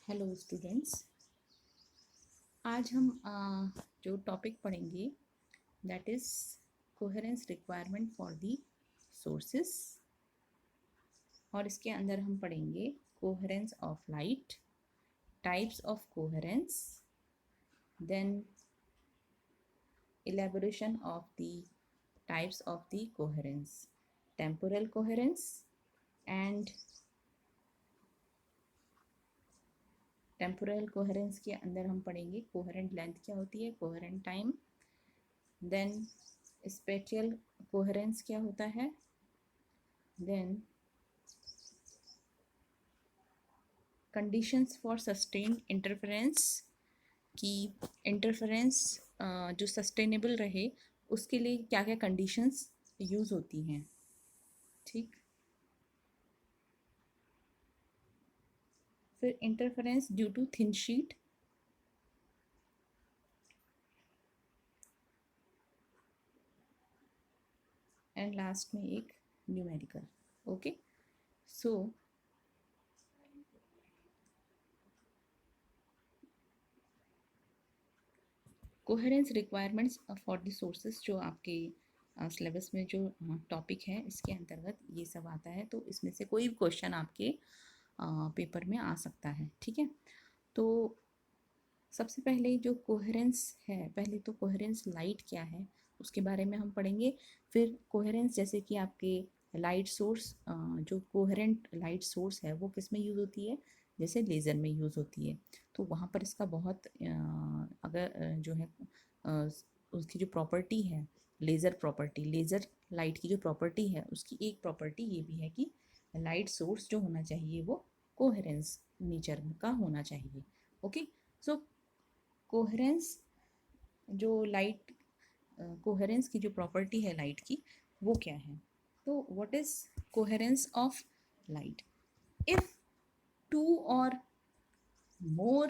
Hello students. आज हम जो टॉपिक पढ़ेंगे that is coherence requirement for the sources, और इसके अंदर हम पढ़ेंगे coherence of light, types of coherence, then elaboration of the types of the coherence, temporal coherence and temporal coherence के अंदर हम पढ़ेंगे कोहेरेंट लेंथ क्या होती है, coherent time, then spatial coherence क्या होता है, then conditions for sustained interference की इंटरफेरेंस जो सस्टेनेबल रहे उसके लिए क्या क्या कंडीशंस यूज़ होती हैं। ठीक, फिर interference due to thin sheet, and last में एक numerical. Okay, so coherence requirements for the sources जो आपके सिलेबस में जो टॉपिक है इसके अंतर्गत ये सब आता है, तो इसमें से कोई भी क्वेश्चन आपके पेपर में आ सकता है। ठीक है, तो सबसे पहले जो कोहेरेंस है, पहले तो कोहेरेंस लाइट क्या है उसके बारे में हम पढ़ेंगे। फिर कोहेरेंस जैसे कि आपके लाइट सोर्स, जो कोहेरेंट लाइट सोर्स है वो किस में यूज़ होती है, जैसे लेज़र में यूज़ होती है, तो वहाँ पर इसका बहुत अगर जो है उसकी जो प्रॉपर्टी है, लेज़र प्रॉपर्टी, लेज़र लाइट की जो प्रॉपर्टी है उसकी एक प्रॉपर्टी ये भी है कि लाइट सोर्स जो होना चाहिए वो कोहेरेंस नेचर का होना चाहिए। ओके, सो कोहेरेंस जो लाइट कोहेरेंस की जो प्रॉपर्टी है लाइट की वो क्या है, तो what is coherence of light? If two और more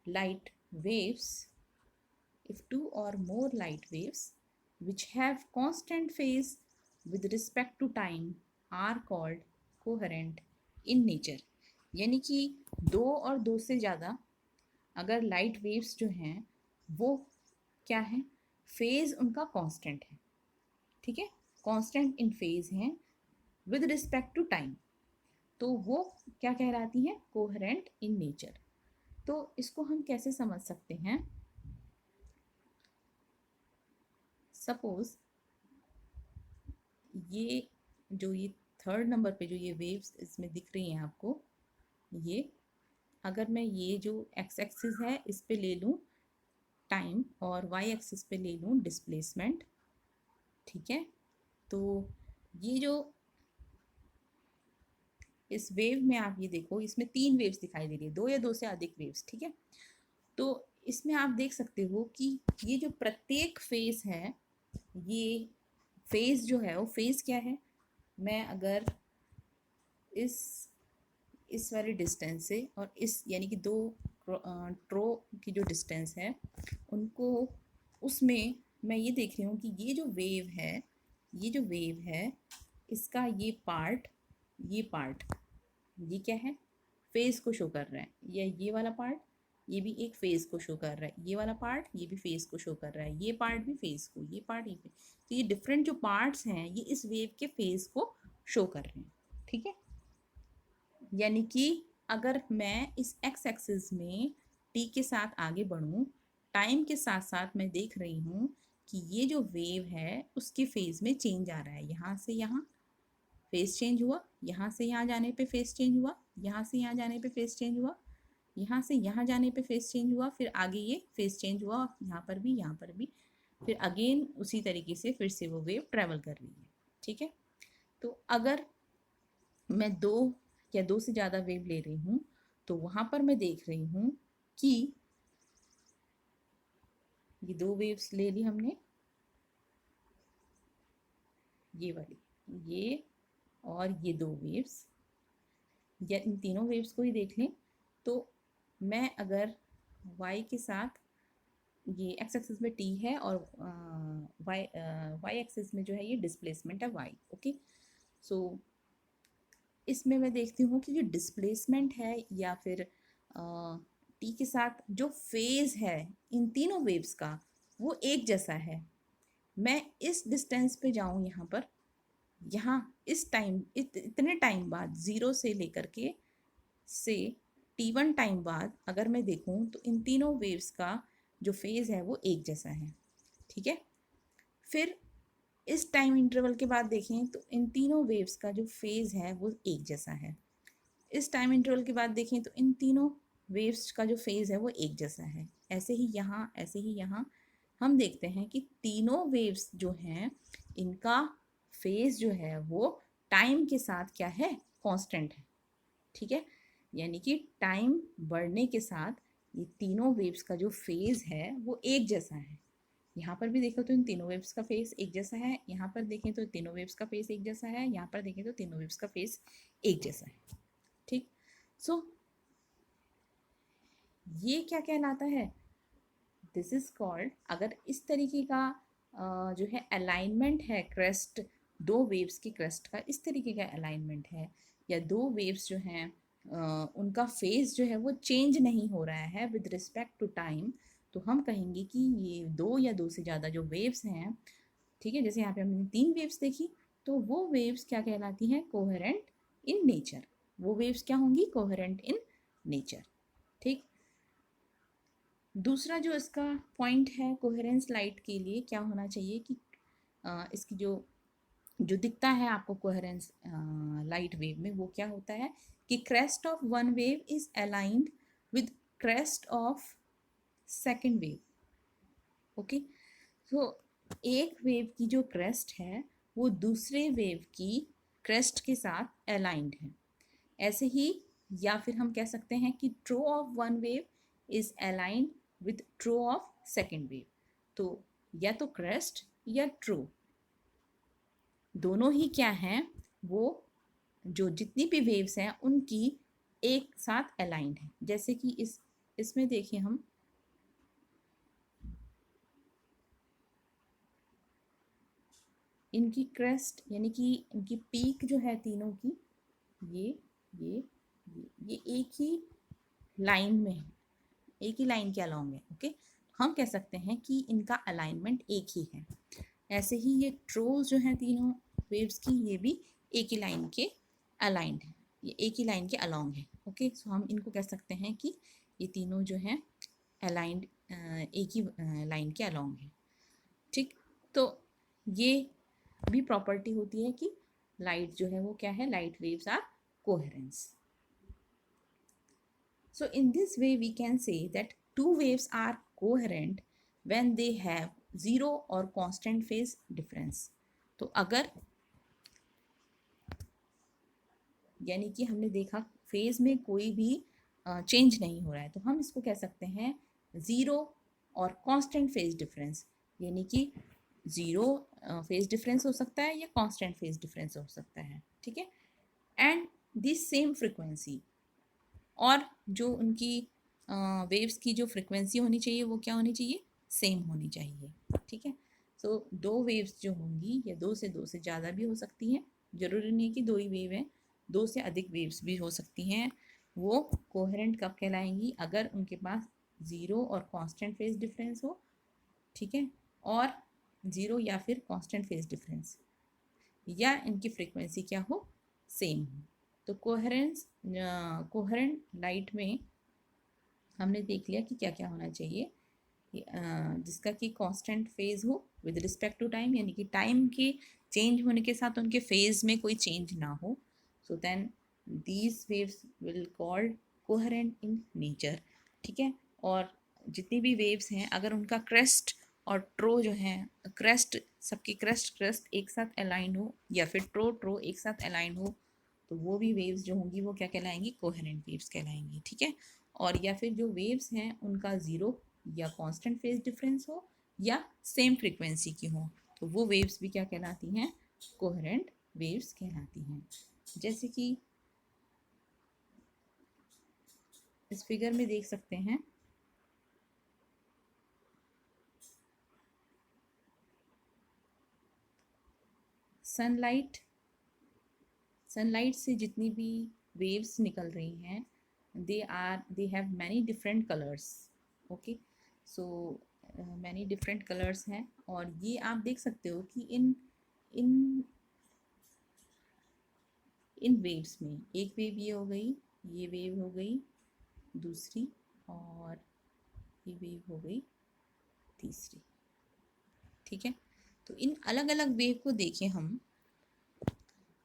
light waves if two or more light waves which have constant phase with respect to time are called coherent in nature। यानी कि दो और दो से ज़्यादा अगर लाइट वेव्स जो हैं वो क्या है, फेज उनका कांस्टेंट है। ठीक है, कांस्टेंट इन फेज हैं विद रिस्पेक्ट टू टाइम, तो वो क्या कहलाती हैं, कोहेरेंट इन नेचर। तो इसको हम कैसे समझ सकते हैं, सपोज ये थर्ड नंबर पे जो ये वेव्स इसमें दिख रही हैं आपको, ये अगर मैं ये जो एक्स एक्सिस है इस पे ले लूँ टाइम और वाई एक्सिस पे ले लूँ डिस्प्लेसमेंट, ठीक है, तो ये जो इस वेव में आप ये देखो इसमें तीन वेव्स दिखाई दे रही है, दो या दो से अधिक वेव्स। ठीक है, तो इसमें आप देख सकते हो कि ये जो प्रत्येक फेस है, ये फेस जो है वो फेस क्या है, मैं अगर इस वाली डिस्टेंस से और इस यानी कि दो ट्रो की जो डिस्टेंस है उनको, उसमें मैं ये देख रही हूँ कि ये जो वेव है, ये जो वेव है इसका ये पार्ट ये क्या है, फेस को शो कर रहा है, या ये वाला पार्ट ये भी एक फेस को शो कर रहा है, ये वाला पार्ट ये भी फेस को शो कर रहा है, ये पार्ट भी फेस को, ये पार्ट ये, तो ये डिफरेंट जो पार्ट्स हैं ये इस वेव के फेस को शो कर रहे हैं। ठीक है, यानी कि अगर मैं इस एक्स एक्सिस में टी के साथ आगे बढ़ूं, टाइम के साथ साथ मैं देख रही हूँ कि ये जो वेव है उसके फेज में चेंज आ रहा है, यहाँ से यहाँ फेस चेंज हुआ, यहाँ से यहाँ जाने पे फेस चेंज हुआ, यहाँ से यहाँ जाने पे फेस चेंज हुआ, यहाँ से यहाँ जाने पे फेस चेंज हुआ, फिर आगे ये फेस चेंज हुआ, यहाँ पर भी, यहाँ पर भी, फिर अगेन उसी तरीके से फिर से वो वेव ट्रेवल कर रही है। ठीक है, तो अगर मैं दो या दो से ज़्यादा वेव ले रही हूँ तो वहाँ पर मैं देख रही हूँ कि ये दो वेव्स ले ली हमने, ये वाली, ये और ये दो वेव्स, या इन तीनों वेव्स को ही देख लें, तो मैं अगर y के साथ, ये एक्स एक्सिस में t है और y एक्सिस में जो है ये डिस्प्लेसमेंट है y। ओके, सो इसमें मैं देखती हूँ कि जो डिस्प्लेसमेंट है या फिर टी के साथ जो फेज है इन तीनों वेव्स का वो एक जैसा है। मैं इस डिस्टेंस पे जाऊँ यहाँ पर, यहाँ इस टाइम इतने टाइम बाद ज़ीरो से लेकर के से T1 टाइम बाद अगर मैं देखूँ तो इन तीनों वेव्स का जो फेज़ है वो एक जैसा है। ठीक है, फिर इस टाइम इंटरवल के बाद देखें तो इन तीनों वेव्स का जो फेज़ है वो एक जैसा है। इस टाइम इंटरवल के बाद देखें तो इन तीनों वेव्स का जो फेज़ है वो एक जैसा है। ऐसे ही यहाँ, ऐसे ही यहाँ हम देखते हैं कि तीनों वेव्स जो हैं इनका फेज़ जो है वो टाइम के साथ क्या है, कांस्टेंट है। ठीक है, यानी कि टाइम बढ़ने के साथ ये तीनों वेव्स का जो फेज़ है वो एक जैसा है। यहाँ पर भी देखो तो इन तीनों वेव्स का फेस एक जैसा है, यहाँ पर देखें तो तीनों वेव्स का फेस एक जैसा है, यहाँ पर देखें तो तीनों वेव्स का फेस एक जैसा है। ठीक, सो ये क्या कहलाता है, दिस इज कॉल्ड, अगर इस तरीके का जो है अलाइनमेंट है क्रेस्ट, दो वेव्स की क्रेस्ट का इस तरीके का अलाइनमेंट है, या दो वेव्स जो हैं उनका फेस जो है वो चेंज नहीं हो रहा है विद रिस्पेक्ट टू टाइम, तो हम कहेंगे कि ये दो या दो से ज़्यादा जो वेव्स हैं, ठीक है, जैसे यहाँ पे हमने तीन वेव्स देखी, तो वो वेव्स क्या कहलाती हैं, कोहेरेंट इन नेचर। वो वेव्स क्या होंगी, कोहेरेंट इन नेचर। ठीक, दूसरा जो इसका पॉइंट है कोहेरेंस लाइट के लिए क्या होना चाहिए कि इसकी जो जो दिखता है आपको कोहेरेंस लाइट वेव में, वो क्या होता है कि crest of one wave is aligned with crest of second wave. Okay, तो एक वेव की जो क्रेस्ट है वो दूसरे वेव की क्रेस्ट के साथ अलाइंड है। ऐसे ही, या फिर हम कह सकते हैं कि trough of one wave is aligned with trough of second wave. तो या तो क्रेस्ट या ट्रो, दोनों ही क्या हैं, वो जो जितनी भी वेव्स हैं उनकी एक साथ अलाइंड है। जैसे कि इसमें देखें हम, इनकी क्रेस्ट यानी कि इनकी पीक जो है तीनों की, ये ये ये एक ही लाइन में है, एक ही लाइन के अलोंग है। ओके, हम कह सकते हैं कि इनका अलाइनमेंट एक ही है। ऐसे ही ये ट्रोज जो हैं तीनों वेव्स की, ये भी एक ही लाइन के अलाइंड है, ये एक ही लाइन के अलोंग है। ओके, सो हम इनको कह सकते हैं कि ये तीनों जो हैं अलाइंड, एक ही लाइन के अलोंग है। ठीक, तो ये भी प्रॉपर्टी होती है कि लाइट जो है वो क्या है, light waves are coherence. So in this way we can say that two waves are coherent when they have zero or constant phase difference. तो अगर, यानी कि हमने देखा फेज में कोई भी चेंज नहीं हो रहा है, तो हम इसको कह सकते हैं ज़ीरो और कांस्टेंट फेज डिफरेंस। यानी कि ज़ीरो फेज डिफरेंस हो सकता है या कांस्टेंट फेज डिफरेंस हो सकता है। ठीक है, एंड दिस सेम फ्रिक्वेंसी, और जो उनकी वेव्स की जो फ्रिक्वेंसी होनी चाहिए वो क्या होनी चाहिए, सेम होनी चाहिए। ठीक है, सो दो वेव्स जो होंगी, या दो से ज़्यादा भी हो सकती हैं, ज़रूरी नहीं कि दो ही वेव हैं, दो से अधिक वेव्स भी हो सकती हैं। वो कोहेरेंट कब कहलाएंगी, अगर उनके पास ज़ीरो और कांस्टेंट फेज डिफरेंस हो। ठीक है, और ज़ीरो या फिर कांस्टेंट फेज डिफरेंस, या इनकी फ्रीक्वेंसी क्या हो, सेम हो। तो कोहेरेंट लाइट में हमने देख लिया कि क्या क्या होना चाहिए, जिसका कि कांस्टेंट फेज हो विद रिस्पेक्ट टू टाइम, यानी कि टाइम के चेंज होने के साथ उनके फेज में कोई चेंज ना हो। So then these waves will called coherent in nature. ठीक है, और जितनी भी वेव्स हैं अगर उनका क्रेस्ट और ट्रो जो है, क्रेस्ट सबकी क्रेस्ट एक साथ अलाइन हो, या फिर ट्रो ट्रो एक साथ अलाइन हो, तो वो भी वेव्स जो होंगी वो क्या कहलाएंगी, कोहेरेंट वेव्स कहलाएंगी। ठीक है, और या फिर जो वेव्स हैं उनका ज़ीरो या कांस्टेंट फेज डिफरेंस हो, या सेम फ्रीक्वेंसी की हो, तो वो वेव्स भी क्या कहलाती हैं, कोहेरेंट वेव्स कहलाती हैं। जैसे कि इस फिगर में देख सकते हैं, सनलाइट से जितनी भी वेव्स निकल रही हैं they have many different colours. Okay, so many different colours हैं. और ये आप देख सकते हो कि इन इन इन वेव्स में एक वेव ये हो गई, ये वेव हो गई दूसरी, और ये वेव हो गई तीसरी. ठीक है, तो इन अलग अलग वेव को देखें हम,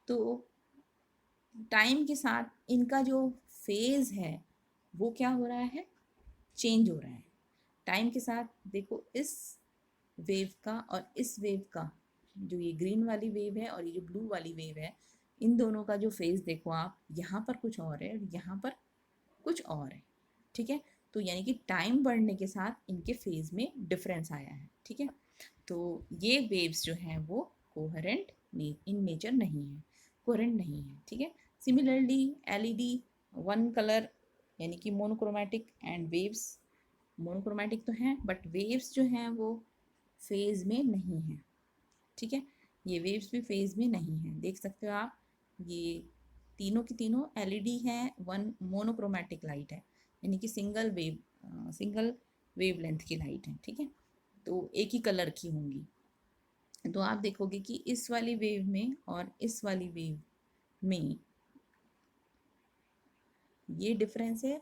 तो टाइम के साथ इनका जो फेज है वो क्या हो रहा है, चेंज हो रहा है. टाइम के साथ देखो इस वेव का और इस वेव का, जो ये ग्रीन वाली वेव है और ये जो ब्लू वाली वेव है, इन दोनों का जो फेज देखो आप, यहाँ पर कुछ और है और यहाँ पर कुछ और है. ठीक है, तो यानी कि टाइम बढ़ने के साथ इनके फेज में डिफरेंस आया है. ठीक है, तो ये वेव्स जो हैं वो कोहेरेंट इन नेचर नहीं है, कोहेरेंट नहीं है. ठीक है, सिमिलरली एलईडी वन कलर यानी कि मोनोक्रोमेटिक, एंड वेव्स मोनोक्रोमेटिक तो हैं बट वेव्स जो हैं वो फेज में नहीं हैं. ठीक है, ये वेव्स भी फेज में नहीं हैं. देख सकते हो आप, ये तीनों की तीनों एलईडी हैं, वन मोनोक्रोमेटिक लाइट है, यानी कि सिंगल वेवलेंथ की लाइट है. ठीक है, तो एक ही कलर की होंगी. तो आप देखोगे कि इस वाली वेव में और इस वाली वेव में ये डिफरेंस है,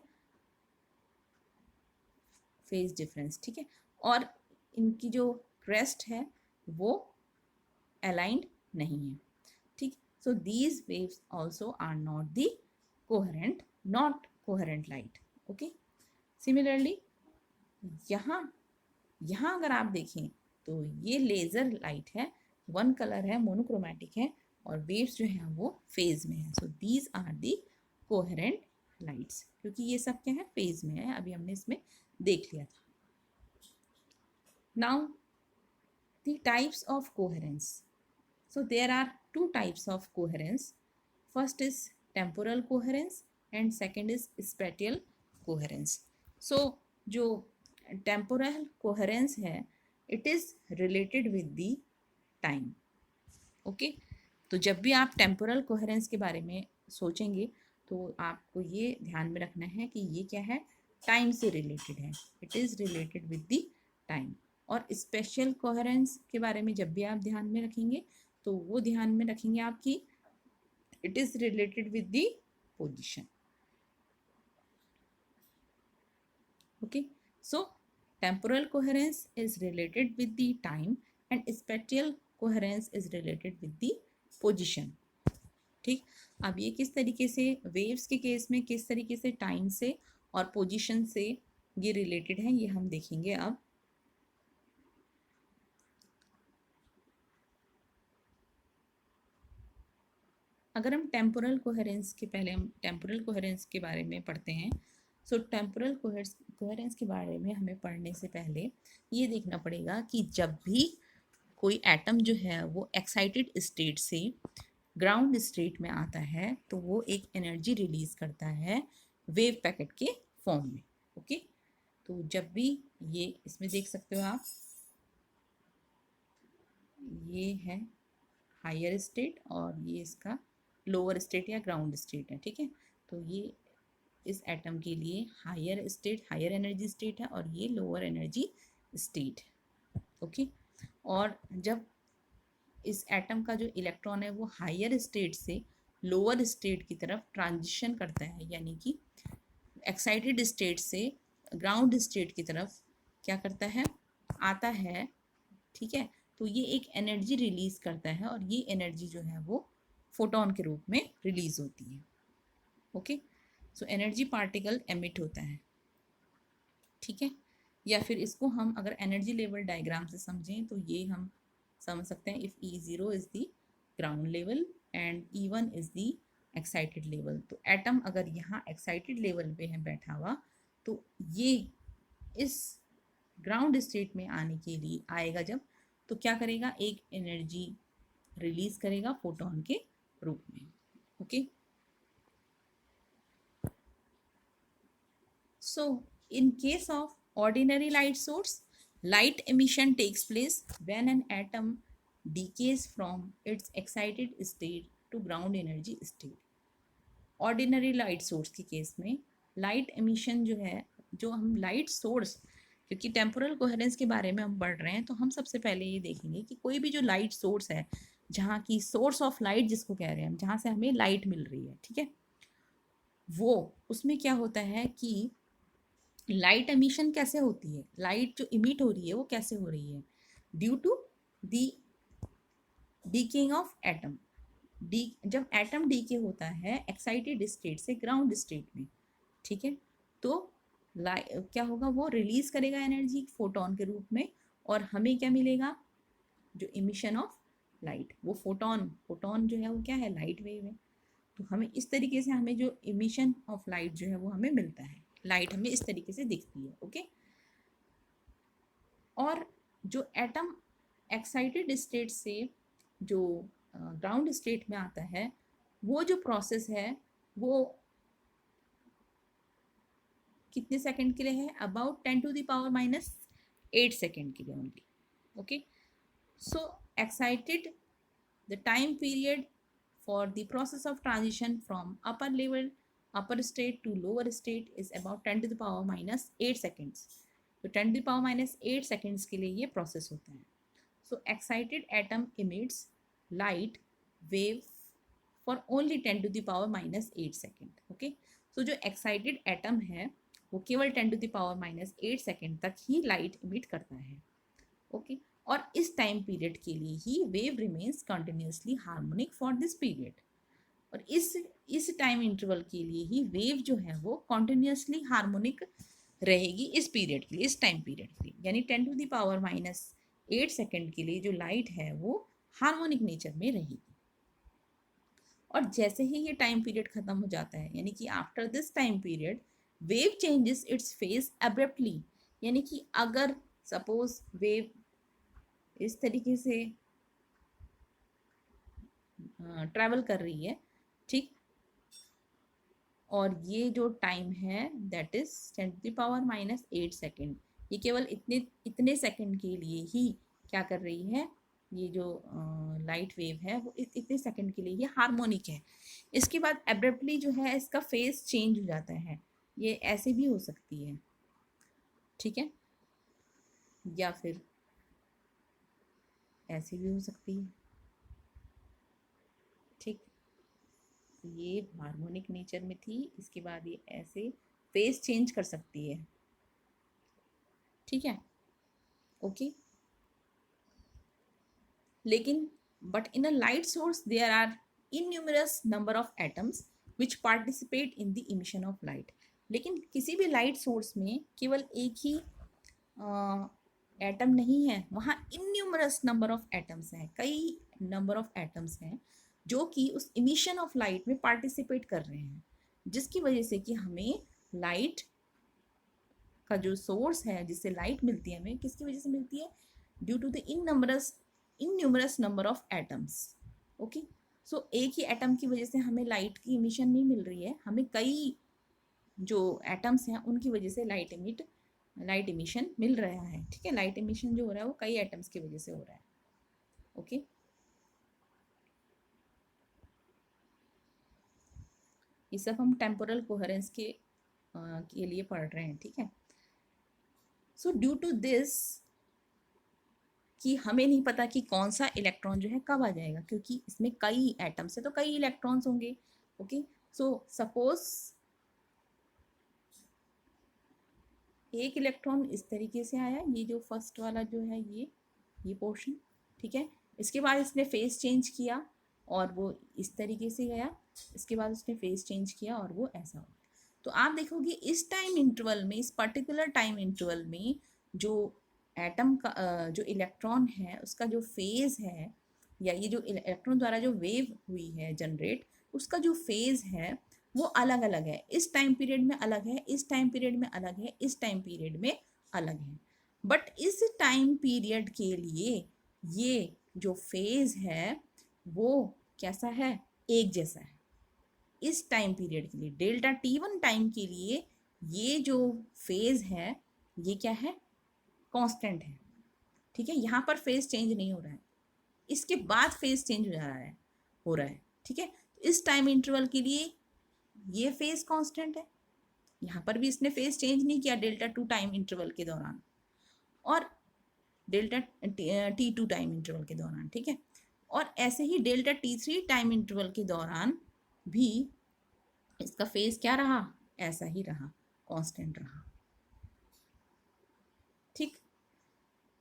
फेज डिफरेंस. ठीक है, और इनकी जो क्रेस्ट है वो अलाइंड नहीं है. ठीक, so these waves also are not the not coherent light. Okay, similarly यहाँ यहाँ अगर आप देखें तो ये लेज़र लाइट है, वन कलर है, मोनोक्रोमेटिक है, और वेव्स जो हैं वो फेज में है. So these are the coherent lights, क्योंकि ये सब क्या है, फेज में है. अभी हमने इसमें देख लिया था. Now the types of coherence. So there are two types of coherence. First is temporal coherence and second is spatial coherence. So जो temporal coherence है it is related with the time. Okay, तो जब भी आप temporal coherence के बारे में सोचेंगे तो आपको ये ध्यान में रखना है कि ये क्या है, टाइम से रिलेटेड है. It is related with the time. और स्पेशल कोहेरेंस के बारे में जब भी आप ध्यान में रखेंगे तो वो ध्यान में रखेंगे आपकी it is related with the position. Okay, so temporal coherence is related with the time and spatial coherence is related with the position. ठीक, अब ये किस तरीके से वेव्स के केस में किस तरीके से टाइम से और पोजीशन से ये रिलेटेड है ये हम देखेंगे. अब अगर हम टेम्पोरल कोहेरेंस के पहले हम टेम्पोरल कोहेरेंस के बारे में पढ़ते हैं. सो टेम्पोरल कोहेरेंस के बारे में हमें पढ़ने से पहले ये देखना पड़ेगा कि जब भी कोई एटम जो है वो एक्साइटेड स्टेट से ग्राउंड स्टेट में आता है तो वो एक एनर्जी रिलीज करता है वेव पैकेट के फॉर्म में. ओके, तो जब भी ये इसमें देख सकते हो आप, ये है हायर स्टेट और ये इसका लोअर स्टेट या ग्राउंड स्टेट है. ठीक है, तो ये इस एटम के लिए higher state, higher energy state है और ये लोअर एनर्जी स्टेट है. ओके, और जब इस एटम का जो इलेक्ट्रॉन है वो हायर स्टेट से लोअर स्टेट की तरफ ट्रांजिशन करता है, यानी कि एक्साइटेड स्टेट से ग्राउंड स्टेट की तरफ क्या करता है, आता है. ठीक है, तो ये एक एनर्जी रिलीज करता है और ये एनर्जी जो है वो फोटोन के रूप में रिलीज होती है. Okay, so energy particle emit होता है. ठीक है, या फिर इसको हम अगर एनर्जी लेवल डायग्राम से समझें तो ये हम समझ सकते हैं if E0 is the ground level and E1 is the excited level. तो एटम अगर यहाँ एक्साइटेड लेवल पे है बैठा हुआ तो ये इस ग्राउंड स्टेट में आने के लिए आएगा जब, तो क्या करेगा, एक एनर्जी रिलीज करेगा फोटोन के रूप में. Okay, so in case of ordinary light source, light emission takes place when an atom decays from its excited state to ground energy state. Ordinary light source के केस में light emission जो है, जो हम light source, क्योंकि temporal coherence के बारे में हम पढ़ रहे हैं, तो हम सबसे पहले ये देखेंगे कि कोई भी जो लाइट सोर्स है, जहाँ की सोर्स ऑफ लाइट जिसको कह रहे हैं हम, जहाँ से हमें लाइट मिल रही है, ठीक है, वो उसमें क्या होता है कि लाइट एमिशन कैसे होती है, लाइट जो इमिट हो रही है वो कैसे हो रही है, due to the decaying of atom. डी जब एटम डीके होता है एक्साइटेड स्टेट से ग्राउंड स्टेट में, ठीक है, तो क्या होगा, वो रिलीज करेगा एनर्जी फोटोन के रूप में, और हमें क्या मिलेगा, जो इमिशन ऑफ लाइट, वो फोटोन, फोटोन जो है वो क्या है, लाइट वेव है। तो हमें इस तरीके से हमें जो इमिशन ऑफ लाइट जो है वो हमें मिलता है, लाइट हमें इस तरीके से दिखती है, ओके। और जो एटम एक्साइटेड स्टेट से जो ग्राउंड स्टेट में आता है, वो जो प्रोसेस है वो कितने सेकंड के लिए है, अबाउट 10⁻⁻8 सेकंड के लिए only, okay. So excited the time period for the process of transition from upper state to lower state is about 10⁻⁻8 seconds. तो 10⁻⁻8 seconds के लिए ये प्रोसेस होता है। So excited atom emits light wave for only 10⁻⁻8 second. Okay. So जो excited atom है वो केवल 10⁻⁻8 सेकेंड तक ही लाइट इमिट करता है, ओके। और इस टाइम पीरियड के लिए ही wave remains continuously harmonic for this period, और इस टाइम इंटरवल के लिए ही वेव जो है वो कंटिन्यूसली हार्मोनिक रहेगी इस पीरियड के लिए, इस टाइम पीरियड के लिए, यानी 10⁻⁻8 सेकेंड के लिए जो लाइट है वो हार्मोनिक नेचर में रहेगी। और जैसे ही ये टाइम पीरियड खत्म हो जाता है, यानी कि after this time period wave changes it's phase abruptly, यानी कि अगर सपोज वेव इस तरीके से ट्रैवल कर रही है, ठीक, और ये जो टाइम है दैट इज 10⁻⁻8 सेकेंड, ये केवल इतने सेकेंड के लिए ही क्या कर रही है, ये जो लाइट वेव है वो इतने सेकेंड के लिए ये हार्मोनिक है। इसके बाद एब्रप्टली जो है इसका फेज चेंज हो जाता है, ये ऐसे भी हो सकती है, ठीक है, या फिर ऐसे भी हो सकती है, ठीक, ये हार्मोनिक नेचर में थी, इसके बाद ये ऐसे फेज चेंज कर सकती है, ठीक है, ओके। लेकिन but in a light source there are innumerous number of atoms which participate in the emission of light. लेकिन किसी भी लाइट सोर्स में केवल एक ही एटम नहीं है, वहाँ इनन्यूमरस नंबर ऑफ एटम्स हैं, कई नंबर ऑफ एटम्स हैं जो कि उस इमिशन ऑफ लाइट में पार्टिसिपेट कर रहे हैं, जिसकी वजह से कि हमें लाइट का जो सोर्स है जिससे लाइट मिलती है हमें किसकी वजह से मिलती है, due to the innumerous number of atoms, okay. So एक ही एटम की वजह से हमें लाइट की इमिशन नहीं मिल रही है, हमें कई जो एटम्स हैं उनकी वजह से लाइट इमिशन मिल रहा है, ठीक है। लाइट इमिशन जो हो रहा है वो कई एटम्स की वजह से हो रहा है, ओके। ये सब हम टेम्पोरल कोहेरेंस के लिए पढ़ रहे हैं, ठीक है। सो ड्यू टू दिस कि हमें नहीं पता कि कौन सा इलेक्ट्रॉन जो है कब आ जाएगा, क्योंकि इसमें कई एटम्स है तो कई इलेक्ट्रॉन्स होंगे, ओके। सो सपोज एक इलेक्ट्रॉन इस तरीके से आया, ये जो फर्स्ट वाला जो है ये पोर्शन, ठीक है। इसके बाद इसने फेस चेंज किया और वो इस तरीके से गया, इसके बाद उसने फेस चेंज किया और वो ऐसा हो। तो आप देखोगे इस टाइम इंटरवल में, इस पर्टिकुलर टाइम इंटरवल में जो एटम का जो इलेक्ट्रॉन है उसका जो फेज है, या ये जो इलेक्ट्रॉन द्वारा जो वेव हुई है जनरेट, उसका जो फेज है वो अलग अलग है, इस टाइम पीरियड में अलग है, इस टाइम पीरियड में अलग है, इस टाइम पीरियड में अलग है। बट इस टाइम पीरियड के लिए ये जो फेज है वो कैसा है, एक जैसा है। इस टाइम पीरियड के लिए ΔT1 टाइम के लिए ये जो फेज है ये क्या है, कांस्टेंट है, ठीक है। यहाँ पर फेज चेंज नहीं हो रहा है, इसके बाद फेज चेंज हो रहा है, ठीक है। इस टाइम इंटरवल के लिए ये फेज कांस्टेंट है, यहाँ पर भी इसने फेज चेंज नहीं किया डेल्टा टू टाइम इंटरवल के दौरान और delta T two time interval के दौरान, ठीक है। और ऐसे ही delta T three time interval के दौरान भी इसका फेज क्या रहा, ऐसा ही रहा, कांस्टेंट रहा, ठीक।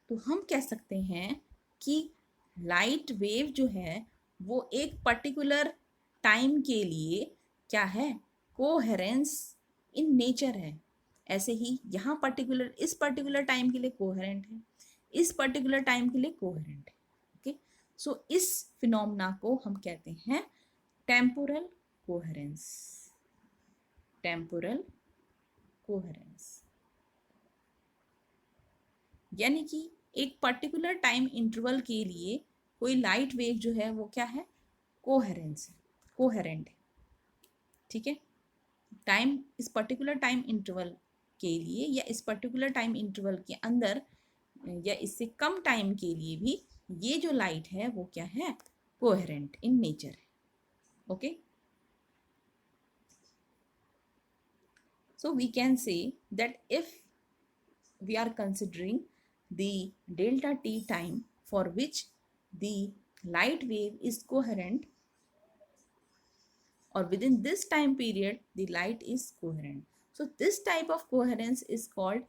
तो हम कह सकते हैं कि लाइट वेव जो है वो एक पर्टिकुलर टाइम के लिए क्या है, कोहेरेंस इन नेचर है। ऐसे ही यहाँ पर्टिकुलर, इस पर्टिकुलर टाइम के लिए कोहेरेंट है, इस पर्टिकुलर टाइम के लिए कोहेरेंट है, ओके। सो इस फिनोमेना को हम कहते हैं टेम्पोरल कोहेरेंस, टेम्पोरल कोहेरेंस। यानी कि एक पर्टिकुलर टाइम इंटरवल के लिए कोई लाइट वेव जो है वो क्या है, कोहेरेंस है, कोहेरेंट है, ठीक है। टाइम, इस पर्टिकुलर टाइम इंटरवल के लिए या इस पर्टिकुलर टाइम इंटरवल के अंदर या इससे कम टाइम के लिए भी ये जो लाइट है वो क्या है, कोहेरेंट इन नेचर है, okay. So we can say that if we are considering the delta t time for which the light wave is coherent, or within this time period the light is coherent. So this type of coherence is called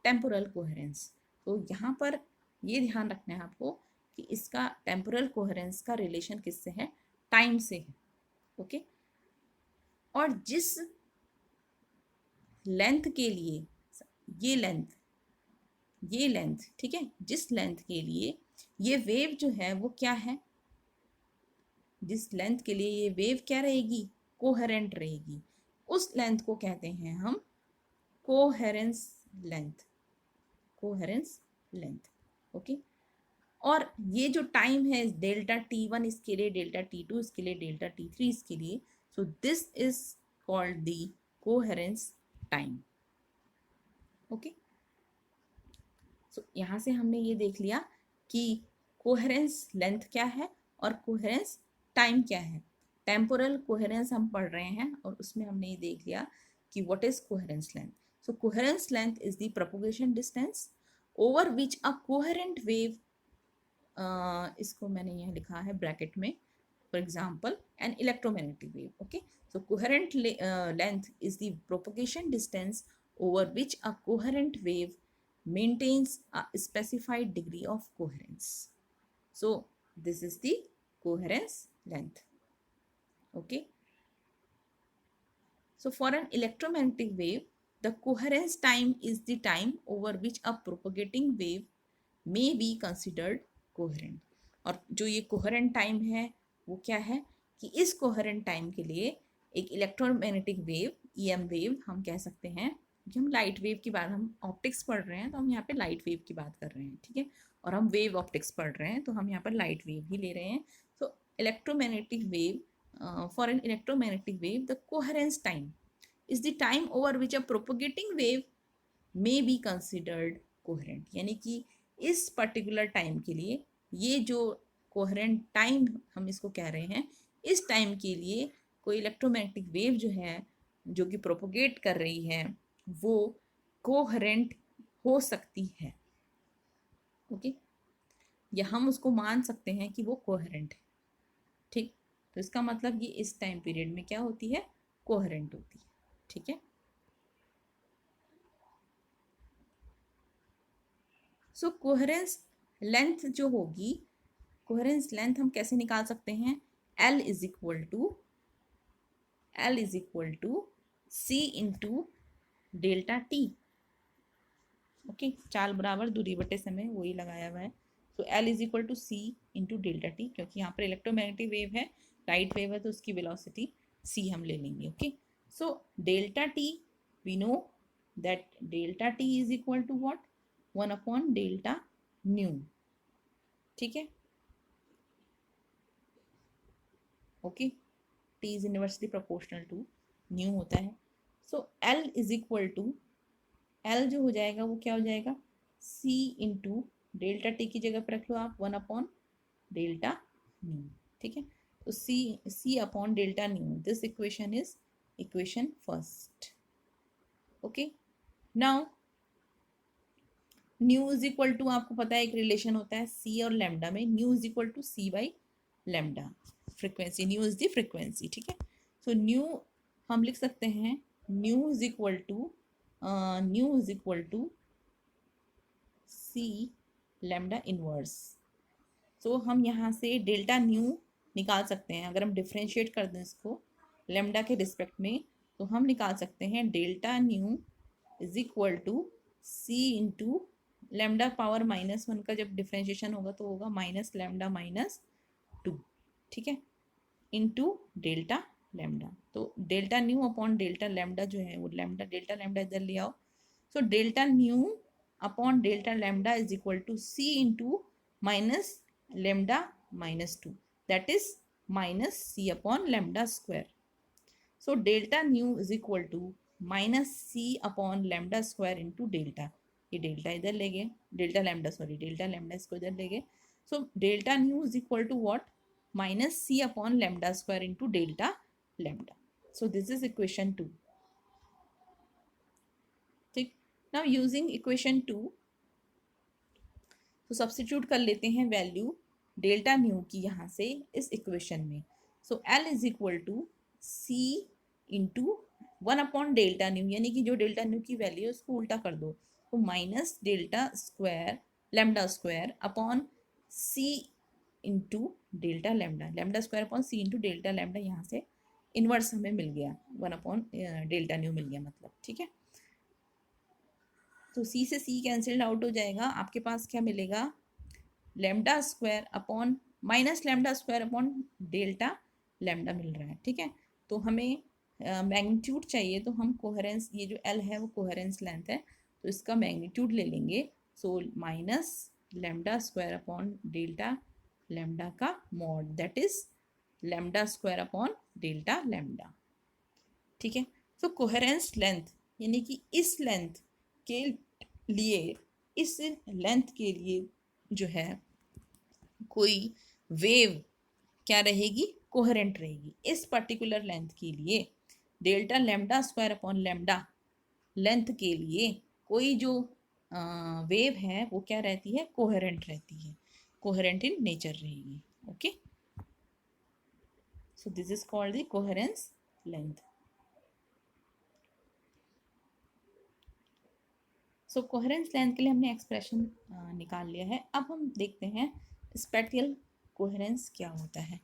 temporal coherence. तो यहाँ पर ये ध्यान रखना है आपको कि इसका टेम्पोरल कोहेरेंस का रिलेशन किससे है, टाइम से है, ओके। और जिस लेंथ के लिए ये लेंथ, ठीक है, जिस लेंथ के लिए ये वेव जो है वो क्या है, जिस लेंथ के लिए ये वेव क्या रहेगी, कोहेरेंट रहेगी, उस लेंथ को कहते हैं हम coherence length, coherence length, okay. और ये जो टाइम है डेल्टा टी वन इसके लिए, डेल्टा टी टू इसके लिए, डेल्टा टी थ्री इसके लिए, so this is called the coherence time, okay. So यहाँ से हमने ये देख लिया कि कोहेरेंस लेंथ क्या है और कोहेरेंस टाइम क्या है। टेम्पोरल कोहेरेंस हम पढ़ रहे हैं और उसमें हमने ये देख लिया कि what is coherence length. So coherence length is the propagation distance over which a coherent wave, इसको मैंने यहाँ लिखा है ब्रैकेट में, for example an electromagnetic wave, okay. So coherent length is the propagation distance over which a coherent wave maintains a specified degree of coherence. So this is the coherence length, okay. So for an electromagnetic wave the coherence time is the time over which a propagating wave may be considered coherent. और जो ये coherent time है वो क्या है कि इस coherent time के लिए एक इलेक्ट्रोमैग्नेटिक वेव, ईएम वेव हम कह सकते हैं, कि हम लाइट वेव की बात, हम ऑप्टिक्स पढ़ रहे हैं तो हम यहाँ पे लाइट वेव की बात कर रहे हैं, ठीक है। और हम वेव ऑप्टिक्स पढ़ रहे हैं तो हम यहाँ पर लाइट वेव ही ले रहे हैं। तो electromagnetic wave, for an electromagnetic wave the coherence time is the time over which a propagating wave may be considered coherent. यानी कि इस पर्टिकुलर टाइम के लिए ये जो कोहेरेंट टाइम हम इसको कह रहे हैं, इस टाइम के लिए कोई इलेक्ट्रोमैग्नेटिक वेव जो है जो कि प्रोपोगेट कर रही है वो कोहेरेंट हो सकती है, ओके। या हम उसको मान सकते हैं कि वो कोहेरेंट है, ठीक। तो इसका मतलब ये इस टाइम पीरियड में क्या होती है, कोहेरेंट होती है, ठीक है। सो कोहेरेंस लेंथ जो होगी, कोहेरेंस लेंथ हम कैसे निकाल सकते हैं, L is equal to C into delta T, okay. चाल बराबर दूरी बटे समय, वही लगाया हुआ है। तो L is equal to C into delta T, क्योंकि यहाँ पर इलेक्ट्रोमैग्नेटिक वेव है, लाइट वेव है, तो उसकी वेलोसिटी C हम ले लेंगे, okay. So delta T we know that delta T is equal to what, 1 delta nu, ठीक है, okay. T is inversely proportional to nu होता है। So L is equal to, L जो हो जाएगा वो क्या हो जाएगा, C इंटू डेल्टा टी की जगह पर रख लो आप 1 डेल्टा न्यू, ठीक है। तो C upon delta nu, this equation is equation first. Okay, now nu is equal to, आपको पता है एक रिलेशन होता है सी और लैम्डा में, nu is equal to C by lambda, frequency, nu is the frequency, ठीक है। सो न्यू हम लिख सकते हैं, nu is equal to C lambda inverse. So हम यहाँ से डेल्टा न्यू निकाल सकते हैं, अगर हम डिफ्रेंशिएट कर दें इसको लैम्डा के रिस्पेक्ट में, तो हम निकाल सकते हैं delta nu is equal to C into lambda power -1 का जब डिफ्रेंशिएशन होगा तो होगा माइनस लैम्डा -2, ठीक है, इंटू डेल्टा लैम्डा। तो delta nu upon delta lambda जो है वो लैम्डा, डेल्टा लैम्डा इधर ले आओ। So delta nu upon delta lambda is equal to C into minus lambda -2, that is minus C upon lambda square. So delta nu is equal to minus C upon lambda square into delta, ये delta इधर ले गए, delta lambda इसको इधर ले गए। So delta nu is equal to what, minus C upon lambda square into delta lambda. So this is equation 2, ठीक। Now using equation 2, तो सब्स्टिट्यूट कर लेते हैं वैल्यू डेल्टा न्यू की यहाँ से इस इक्वेशन में। So L is equal to C into 1 upon delta nu, यानी कि जो डेल्टा न्यू की वैल्यू है उसको उल्टा कर दो, तो minus delta square lambda square upon C into delta lambda, lambda square upon C into delta lambda, यहाँ से इनवर्स हमें मिल गया, 1 अपॉन डेल्टा न्यू मिल गया मतलब, ठीक है। तो सी से सी कैंसिल्ड आउट हो जाएगा, आपके पास क्या मिलेगा, lambda square upon minus lambda square upon delta lambda मिल रहा है, ठीक है। तो हमें मैग्नीट्यूड चाहिए, तो हम कोहेरेंस, ये जो एल है वो कोहेरेंस लेंथ है, तो इसका मैग्नीट्यूड ले लेंगे। So minus lambda square upon delta lambda का mod, that is lambda square upon delta lambda, ठीक है। सो कोहेरेंस लेंथ यानी कि इस लेंथ के लिए, इस लेंथ के लिए जो है कोई वेव क्या रहेगी, कोहेरेंट रहेगी। इस पर्टिकुलर लेंथ के लिए delta lambda square upon lambda length के लिए कोई जो वेव है वो क्या रहती है, कोहेरेंट रहती है, कोहेरेंट इन नेचर रहेगी, okay. So this is called the coherence length. So coherence length के लिए हमने एक्सप्रेशन निकाल लिया है। अब हम देखते हैं स्पेटियल कोहेरेंस क्या होता है।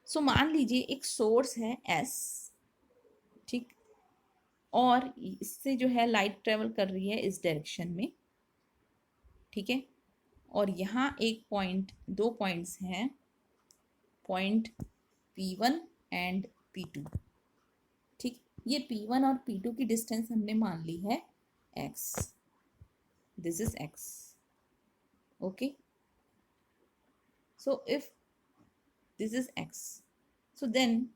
सो मान लीजिए एक सोर्स है एस, ठीक, और इससे जो है लाइट ट्रेवल कर रही है इस डायरेक्शन में, ठीक है, और यहाँ एक पॉइंट, 2 पॉइंट्स हैं, पॉइंट P1 एंड P2, ठीक। ये P1 और P2 की डिस्टेंस हमने मान ली है x, this is x, okay. So if this is x, so then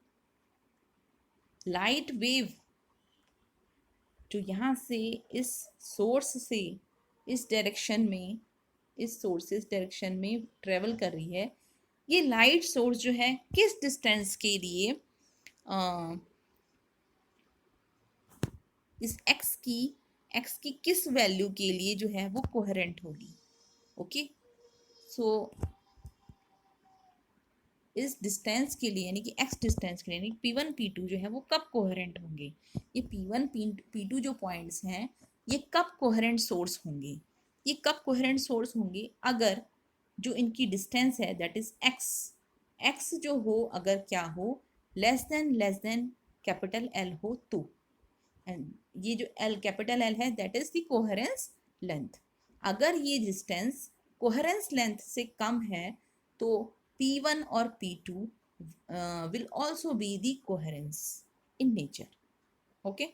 light wave जो यहाँ से इस सोर्स से इस डायरेक्शन में, इस सोर्सेस डायरेक्शन में ट्रेवल कर रही है, ये लाइट सोर्स जो है किस डिस्टेंस के लिए इस x की किस वैल्यू के लिए जो है वो कोहेरेंट होगी, ओके। सो इस डिस्टेंस के लिए यानी कि x डिस्टेंस के लिए, यानी P1 P2 जो है वो कब कोहेरेंट होंगे, ये P1 P2 जो पॉइंट्स हैं ये कब कोहेरेंट सोर्स होंगे, ये कब कोहेरेंट सोर्स होंगे, अगर जो इनकी डिस्टेंस है दैट इज x जो हो, अगर क्या हो, लेस देन कैपिटल L हो तो, एंड ये जो L कैपिटल L है that is the coherence length. अगर ये डिस्टेंस कोहेरेंस लेंथ से कम है तो P1 और P2 will also be the coherence in nature, okay।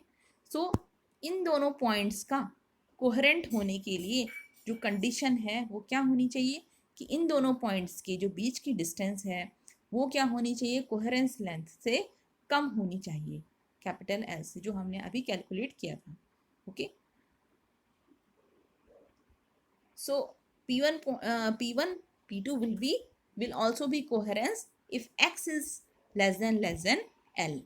so इन दोनों पॉइंट्स का कोहेरेंट होने के लिए जो कंडीशन है वो क्या होनी चाहिए कि इन दोनों पॉइंट्स के जो बीच की डिस्टेंस है वो क्या होनी चाहिए, कोहेरेंस लेंथ से कम होनी चाहिए, कैपिटल L से, जो हमने अभी कैलकुलेट किया था, okay. So P1 P2 will also be coherence if x is less than l,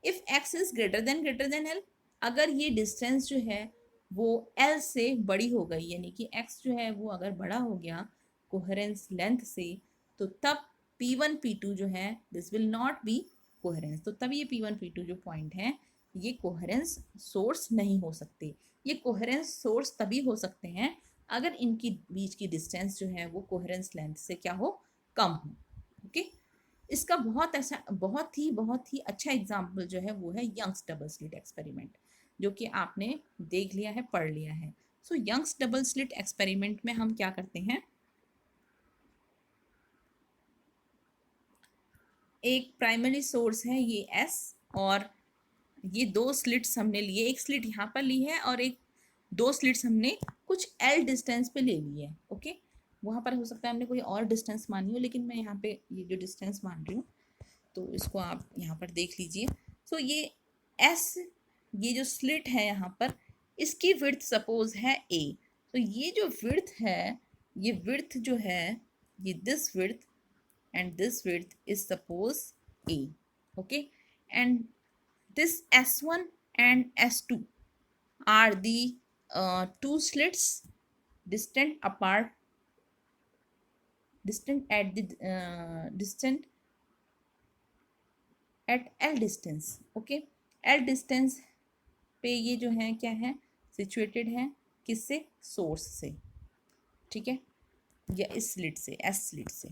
if x is greater than l, अगर ये डिस्टेंस जो है वो l से बड़ी हो गई, यानी कि x जो है वो अगर बड़ा हो गया कोहेरेंस लेंथ से, तो तब P1 P2 जो है this will not B coherence. तो तब ये P1 P2 जो पॉइंट है ये कोहेरेंस सोर्स नहीं हो सकते। ये कोहेरेंस सोर्स तभी हो सकते हैं अगर इनकी बीच की डिस्टेंस जो है वो कोहेरेंस लेंथ से क्या हो, कम हो। ओके, इसका बहुत ही अच्छा एग्जाम्पल जो है वो है यंग्स डबल स्लिट एक्सपेरिमेंट, जो कि आपने देख लिया है, पढ़ लिया है। सो यंग्स डबल स्लिट एक्सपेरिमेंट में हम क्या करते हैं, एक प्राइमरी सोर्स है ये S, और ये दो स्लिट्स हमने लिए, एक स्लिट यहाँ पर ली है और एक दो स्लिट्स हमने कुछ L डिस्टेंस पे ले ली है। ओके, वहाँ पर हो सकता है हमने कोई और डिस्टेंस मानी हो, लेकिन मैं यहाँ पे ये जो डिस्टेंस मान रही हूँ तो इसको आप यहाँ पर देख लीजिए। सो ये S, ये जो स्लिट है यहाँ पर, इसकी विड्थ सपोज है A। तो ये जो विड्थ है, ये विड्थ जो है, ये this width and this width is suppose A. Okay, and this S1 and S2 are the two slits distant apart, distant at the distant at L distance. Okay, L distance पे ये जो है क्या है, situated है किससे, source से, ठीक है, या इस स्लिट से, एस स्लिट से।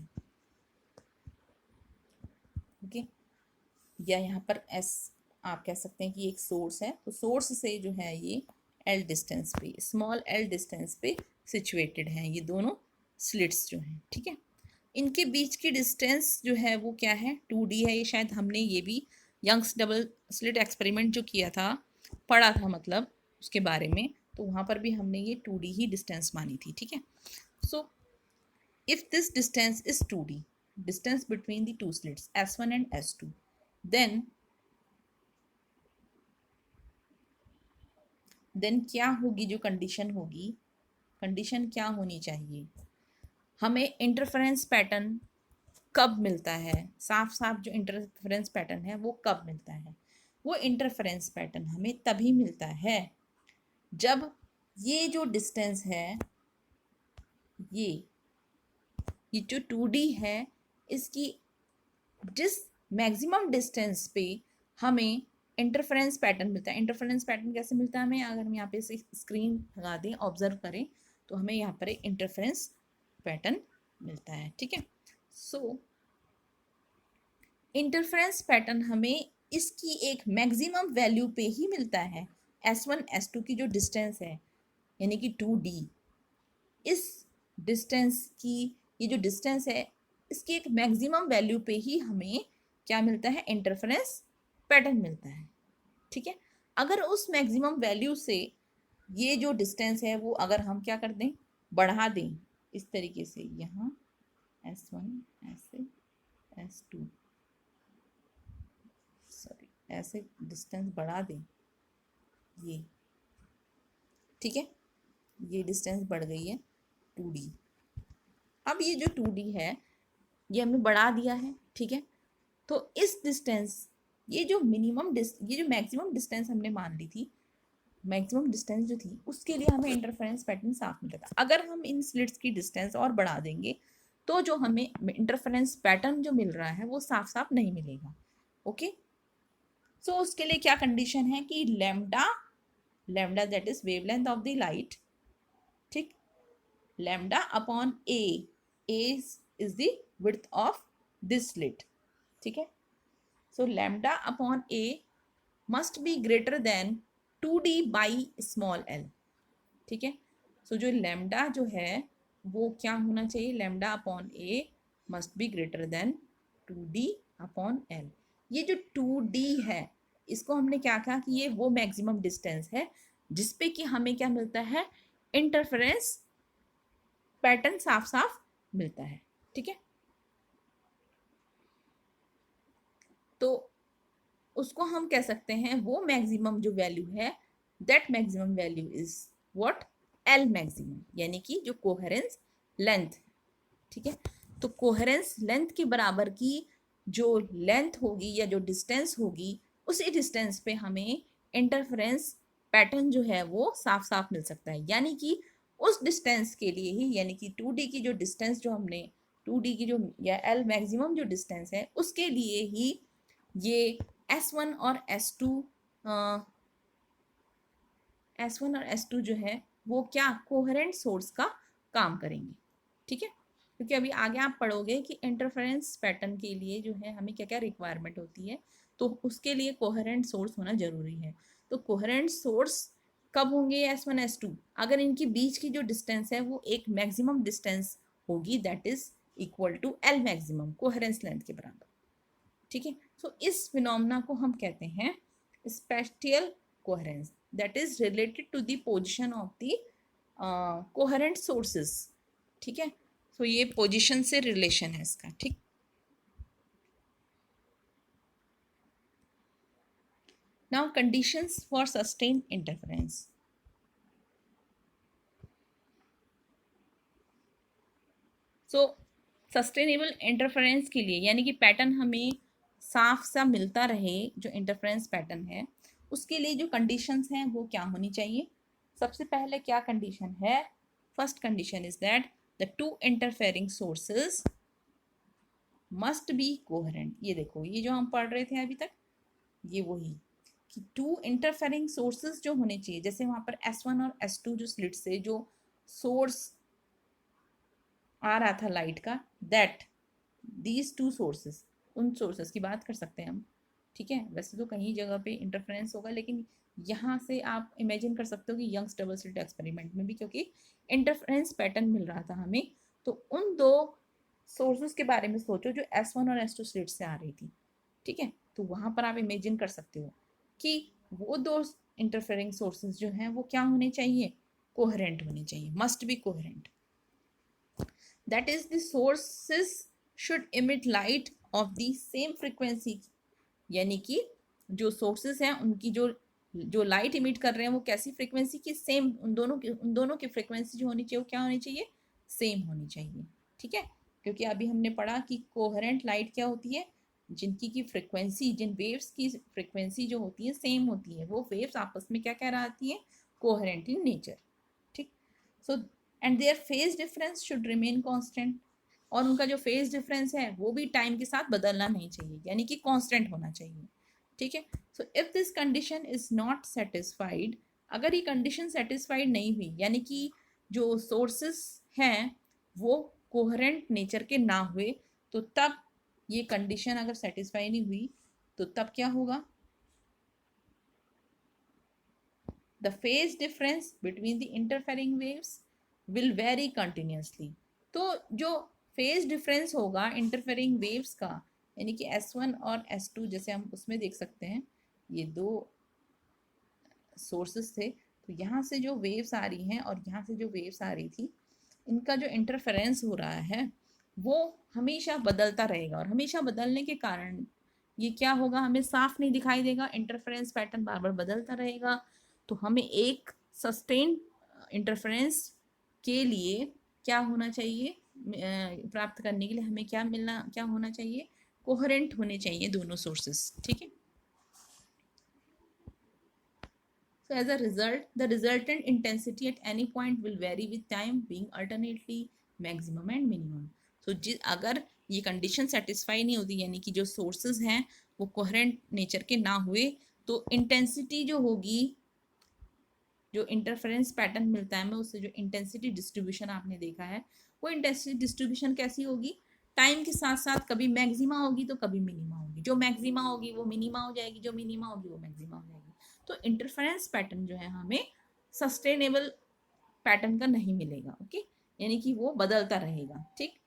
ओके, या यहाँ पर S आप कह सकते हैं कि एक सोर्स है, तो सोर्स से जो है ये L डिस्टेंस पे, स्मॉल L डिस्टेंस पे सिचुएटेड हैं ये दोनों स्लिट्स जो हैं, ठीक है। इनके बीच की डिस्टेंस जो है वो क्या है, 2D है। ये शायद हमने ये भी यंग्स डबल स्लिट एक्सपेरिमेंट जो किया था, पढ़ा था मतलब उसके बारे में, तो वहाँ पर भी हमने ये 2D ही डिस्टेंस मानी थी, ठीक है। सो if this distance is 2D, distance between the two slits S1 and S2, then क्या होगी, जो कंडीशन होगी, कंडीशन क्या होनी चाहिए, हमें इंटरफेरेंस पैटर्न कब मिलता है, साफ साफ जो इंटरफेरेंस पैटर्न है वो कब मिलता है, वो इंटरफेरेंस पैटर्न हमें तभी मिलता है जब ये जो डिस्टेंस है, ये जो 2D है, इसकी जिस मैक्सिमम डिस्टेंस पे हमें इंटरफेरेंस पैटर्न मिलता है। इंटरफेरेंस पैटर्न कैसे मिलता है हमें, अगर हम यहाँ पे से स्क्रीन लगा दें, ऑब्जर्व करें, तो हमें यहाँ पर एक इंटरफेरेंस पैटर्न मिलता है, ठीक है। सो इंटरफेरेंस पैटर्न हमें इसकी एक मैक्सिमम वैल्यू पे ही मिलता है। S1 S2 की जो डिस्टेंस है, यानी कि 2D, इस डिस्टेंस की, ये जो डिस्टेंस है, इसकी एक मैक्सिमम वैल्यू पे ही हमें क्या मिलता है, इंटरफेरेंस पैटर्न मिलता है, ठीक है। अगर उस मैक्सिमम वैल्यू से ये जो डिस्टेंस है वो अगर हम क्या कर दें, बढ़ा दें इस तरीके से, यहाँ S1 ऐसे, S2 सॉरी ऐसे डिस्टेंस बढ़ा दें, ये ठीक है, ये डिस्टेंस बढ़ गई है 2D। अब ये जो 2D है ये हमने बढ़ा दिया है, ठीक है। तो इस डिस्टेंस, ये जो मैक्सिमम डिस्टेंस हमने मान ली थी, मैक्सिमम डिस्टेंस जो थी उसके लिए हमें इंटरफेरेंस पैटर्न साफ मिला था। अगर हम इन स्लिट्स की डिस्टेंस और बढ़ा देंगे तो जो हमें इंटरफेरेंस पैटर्न जो मिल रहा है वो साफ साफ नहीं मिलेगा। ओके, सो उसके लिए क्या कंडीशन है कि lambda that is wavelength of the light, ठीक, lambda upon A is the width of this slit, ठीक है। So lambda upon A must be greater than 2D by small l, ठीक है। सो जो लैम्डा जो है वो क्या होना चाहिए, lambda upon A must be greater than 2D upon l। ये जो 2D है इसको हमने क्या कहा कि ये वो मैक्सिमम डिस्टेंस है जिसपे कि हमें क्या मिलता है, इंटरफेरेंस पैटर्न साफ साफ मिलता है, ठीक है। तो उसको हम कह सकते हैं वो मैक्सिमम जो वैल्यू है, that maximum value is what, L maximum, यानी कि जो कोहेरेंस लेंथ, ठीक है। तो कोहेरेंस लेंथ के बराबर की जो लेंथ होगी या जो डिस्टेंस होगी उसी डिस्टेंस पे हमें इंटरफेरेंस पैटर्न जो है वो साफ साफ मिल सकता है। यानी कि उस डिस्टेंस के लिए ही, यानी कि 2D की जो डिस्टेंस जो हमने 2D की जो या L मैक्सिमम जो डिस्टेंस है उसके लिए ही ये S1 और S2 जो है वो क्या कोहेरेंट सोर्स का काम करेंगे। ठीक है, क्योंकि अभी आगे आप पढ़ोगे कि इंटरफेरेंस पैटर्न के लिए जो है हमें क्या क्या रिक्वायरमेंट होती है, तो उसके लिए कोहेरेंट सोर्स होना जरूरी है। तो कोहेरेंट सोर्स कब होंगे S1 S2? अगर इनकी बीच की जो डिस्टेंस है वो एक मैक्सिमम डिस्टेंस होगी, that is equal to L maximum, coherence length के बराबर। ठीक है, सो इस फिनोमेना को हम कहते हैं spatial coherence, that is related to the position of the coherent sources. ठीक है, सो ये पोजीशन से रिलेशन है इसका। ठीक, now conditions for sustain interference. So sustainable interference के लिए, यानी कि पैटर्न हमें साफ सा मिलता रहे, जो इंटरफेरेंस पैटर्न है उसके लिए जो कंडीशंस हैं वो क्या होनी चाहिए। सबसे पहले क्या कंडीशन है? First condition is that the two interfering sources must be coherent. ये देखो, ये जो हम पढ़ रहे थे अभी तक, ये वही कि टू इंटरफेयरिंग सोर्सेस जो होने चाहिए, जैसे वहां पर S1 और S2 जो स्लिट से जो सोर्स आ रहा था लाइट का, दैट दीज टू सोर्सेस, उन सोर्सेस की बात कर सकते हैं हम। ठीक है, वैसे तो कहीं जगह पे इंटरफेरेंस होगा, लेकिन यहाँ से आप इमेजिन कर सकते हो कि यंग्स डबल स्लिट एक्सपेरिमेंट में भी क्योंकि इंटरफेरेंस पैटर्न मिल रहा था हमें, तो उन दो सोर्सेस के बारे में सोचो जो S1 और S2 स्लिट से आ रही थी। ठीक है, तो वहां पर आप इमेजिन कर सकते हो कि वो दो इंटरफेयरिंग सोर्सेस जो हैं वो क्या होने चाहिए? कोहेरेंट होने चाहिए, must be coherent. That is, the sources should emit light of the same frequency। यानी कि जो सोर्सेस हैं उनकी जो लाइट इमिट कर रहे हैं वो कैसी फ्रीक्वेंसी की? सेम, उन दोनों की फ्रीक्वेंसी जो होनी चाहिए वो क्या होनी चाहिए? सेम होनी चाहिए। ठीक है, क्योंकि अभी हमने पढ़ा कि कोहेरेंट लाइट क्या होती है? जिनकी की फ्रीक्वेंसी, जिन वेव्स की फ्रीक्वेंसी जो होती है सेम होती है, वो वेव्स आपस में क्या कहलाती है? Coherent in nature. ठीक, so and their phase difference should remain constant, और उनका जो फेज डिफरेंस है वो भी टाइम के साथ बदलना नहीं चाहिए, यानी कि कांस्टेंट होना चाहिए। ठीक है, सो if this condition is not satisfied, अगर ये कंडीशन सेटिस्फाइड नहीं हुई, यानी कि जो सोर्सेस हैं वो कोहेरेंट नेचर के ना हुए, तो तब ये कंडीशन अगर सेटिस्फाई नहीं हुई तो तब क्या होगा? The phase difference between the interfering waves will very continuously. तो जो फेज डिफरेंस होगा इंटरफेरिंग वेव्स का, यानी कि S1 और S2, जैसे हम उसमें देख सकते हैं ये दो सोर्सेस थे, तो यहाँ से जो वेव्स आ रही हैं और यहाँ से जो वेव्स आ रही थी, इनका जो इंटरफेरेंस हो रहा है वो हमेशा बदलता रहेगा, और हमेशा बदलने के कारण ये क्या होगा? हमें साफ नहीं दिखाई देगा, इंटरफेरेंस पैटर्न बार बार बदलता रहेगा। तो हमें एक सस्टेन इंटरफेरेंस के लिए क्या होना चाहिए? प्राप्त करने के लिए हमें क्या होना चाहिए? कोहेरेंट होने चाहिए दोनों सोर्सेस। ठीक है, so as a result, the resultant intensity at any point will vary with time, being alternately maximum and minimum। so अगर ये कंडीशन सेटिस्फाई नहीं होती, यानी कि जो सोर्सेज हैं वो कोहेरेंट नेचर के ना हुए, तो इंटेंसिटी जो होगी, जो इंटरफेरेंस पैटर्न मिलता है हमें उससे, जो इंटेंसिटी डिस्ट्रीब्यूशन आपने देखा है, वो इंटेंसिटी डिस्ट्रीब्यूशन कैसी होगी? टाइम के साथ साथ कभी मैक्सिमा होगी तो कभी मिनिमा होगी, जो मैक्सिमा होगी वो मिनिमा हो जाएगी, जो मिनिमा होगी वो मैक्सिमा हो जाएगी। तो इंटरफेरेंस पैटर्न जो है हमें सस्टेनेबल पैटर्न का नहीं मिलेगा। ओके, यानी कि वो बदलता रहेगा। ठीक,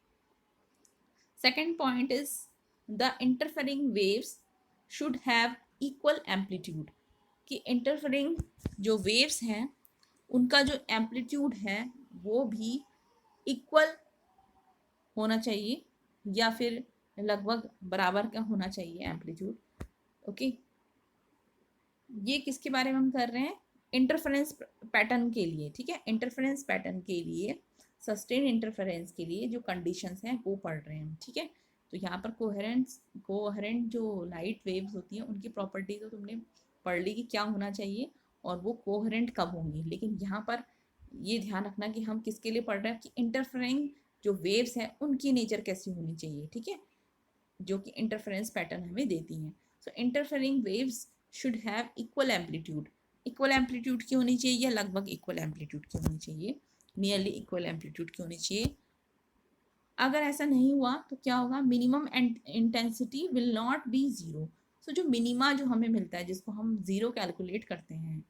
second point is the interfering waves should have equal amplitude. कि इंटरफेरिंग जो वेव्स हैं उनका जो एम्पलीट्यूड है वो भी इक्वल होना चाहिए, या फिर लगभग बराबर का होना चाहिए एम्पलीट्यूड। ओके, ये किसके बारे में हम कर रहे हैं? इंटरफेरेंस पैटर्न के लिए। ठीक है, इंटरफेरेंस पैटर्न के लिए, सस्टेन इंटरफेरेंस के लिए जो कंडीशंस हैं वो पढ़ रहे हैं हम। ठीक है, तो यहाँ पर कोहेरेंट जो लाइट वेव्स होती हैं उनकी प्रॉपर्टी तो तुमने पढ़ ली कि क्या होना चाहिए और वो कोहेरेंट कब होंगी, लेकिन यहाँ पर ये ध्यान रखना कि हम किसके लिए पढ़ रहे हैं कि इंटरफेरिंग जो वेव्स हैं उनकी नेचर कैसी होनी चाहिए, ठीक है, जो कि इंटरफेरेंस पैटर्न हमें देती हैं। So interfering waves should have equal amplitude, equal amplitude की होनी चाहिए या लगभग इक्वल एम्पलीट्यूड की होनी चाहिए, नियरली इक्वल एम्पलीट्यूड की होनी चाहिए। अगर ऐसा नहीं हुआ तो क्या होगा, minimum intensity will not be zero. So जो मिनिमा जो हमें मिलता है जिसको हम जीरो कैलकुलेट करते हैं,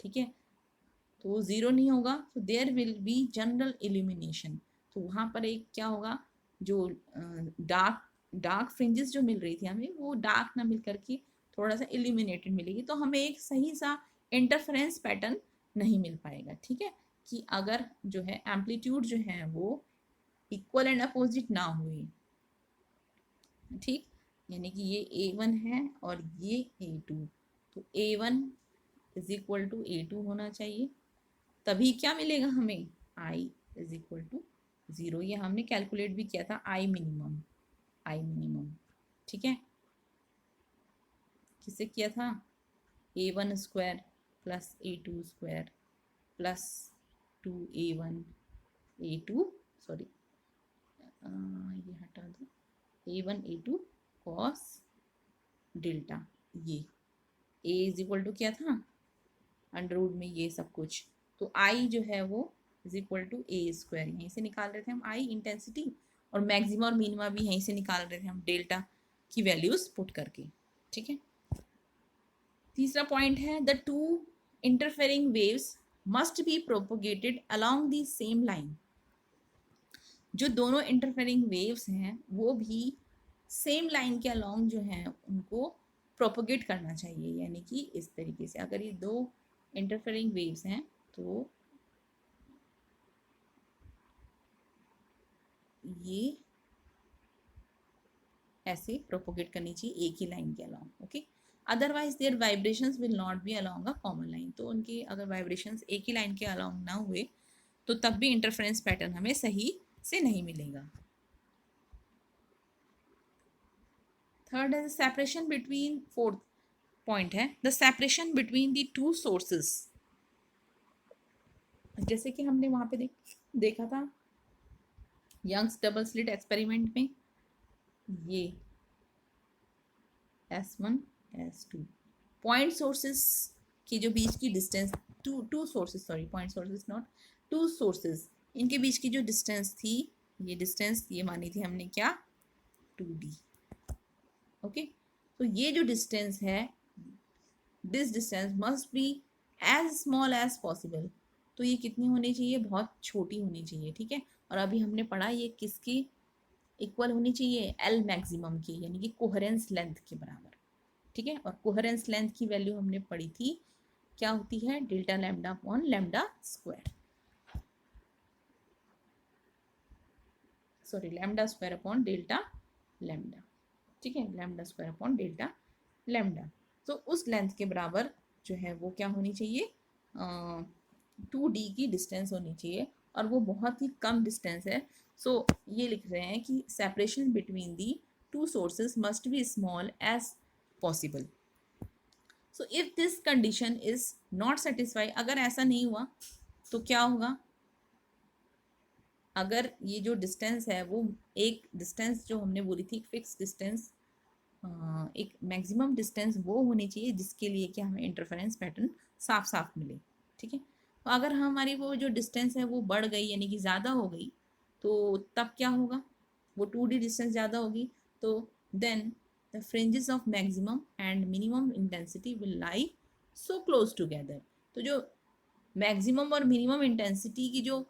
ठीक है, तो वो ज़ीरो नहीं होगा, तो there will be general illumination. तो वहाँ पर एक क्या होगा, जो डार्क डार्क फ्रिंजेस जो मिल रही थी हमें वो डार्क ना मिल करके थोड़ा सा इल्यूमिनेटेड मिलेगी, तो हमें एक सही सा इंटरफेरेंस पैटर्न नहीं मिल पाएगा, ठीक है, कि अगर जो है एम्पलीट्यूड जो है वो इक्वल एंड अपोजिट ना हुए, ठीक, यानी कि ये A1 है और ये A2, तो A1 is equal to A2 होना चाहिए, तभी क्या मिलेगा हमें, I is equal to zero. ये हमने कैलकुलेट भी किया था, आई मिनिमम, ठीक है, किससे किया था, A1 square plus A2 square plus 2A1 A2, sorry ये हटा दो, A1 A2 कॉस डेल्टा, ये A इज इक्वल टू क्या था, अंडर रूट में ये सब कुछ, तो आई जो है वो is equal to a square, यहीं से निकाल रहे थे हम आई इंटेंसिटी, और मैक्सिमा और मिनिमा भी यहीं से निकाल रहे थे हम डेल्टा की वैल्यूज पुट करके, ठीक है। तीसरा पॉइंट है the two interfering waves must be propagated along the same line, जो दोनों इंटरफेरिंग वेव्स हैं वो भी सेम लाइन के अलोंग जो है उनको प्रोपोगेट करना चाहिए, यानी कि इस तरीके से अगर ये दो इंटरफेरिंग वेव्स हैं तो ये ऐसे प्रोपोगेट करनी चाहिए एक ही लाइन के along, okay, otherwise their vibrations will not be along a common line, तो उनकी अगर वाइब्रेशंस एक ही लाइन के अलोंग ना हुए तो तब भी इंटरफेरेंस पैटर्न हमें सही से नहीं मिलेगा। थर्ड है सेपरेशन बिटवीन, फोर्थ पॉइंट है the separation between the two sources, जैसे कि हमने वहां पे देखा था यंग्स डबल स्लिट एक्सपेरिमेंट में, ये S1 S2 पॉइंट सोर्सेस के जो बीच की distance, to sources, sorry point sources not, to sources, इनके बीच की जो डिस्टेंस थी, ये डिस्टेंस ये मानी थी हमने क्या, 2D, ओके, तो ये जो डिस्टेंस है, this distance must be as small as possible, तो ये कितनी होनी चाहिए, बहुत छोटी होनी चाहिए, ठीक है, और अभी हमने पढ़ा ये किसकी इक्वल होनी चाहिए, एल मैक्सिमम की, यानी कि कोहेरेंस लेंथ के बराबर, ठीक है, और कोहेरेंस लेंथ की वैल्यू हमने पढ़ी थी क्या होती है, delta lambda upon lambda square, sorry lambda square upon delta lambda, ठीक है, lambda square upon delta lambda, तो उस लेंथ के बराबर जो है वो क्या होनी चाहिए, 2D की डिस्टेंस होनी चाहिए, और वो बहुत ही कम डिस्टेंस है, सो ये लिख रहे हैं कि separation between the two sources must be small as possible. So if this condition is not satisfy, अगर ऐसा नहीं हुआ तो क्या होगा, अगर ये जो डिस्टेंस है वो एक डिस्टेंस जो हमने बोली थी फिक्स डिस्टेंस, एक मैक्सिमम डिस्टेंस वो होनी चाहिए जिसके लिए कि हमें इंटरफेरेंस पैटर्न साफ साफ मिले, ठीक है, तो अगर हमारी वो जो डिस्टेंस है वो बढ़ गई यानी कि ज़्यादा हो गई तो तब क्या होगा, वो 2D डिस्टेंस ज़्यादा होगी, तो then the fringes of maximum and minimum intensity will lie so close together, तो जो मैक्सिमम और मिनिमम इंटेंसिटी की जो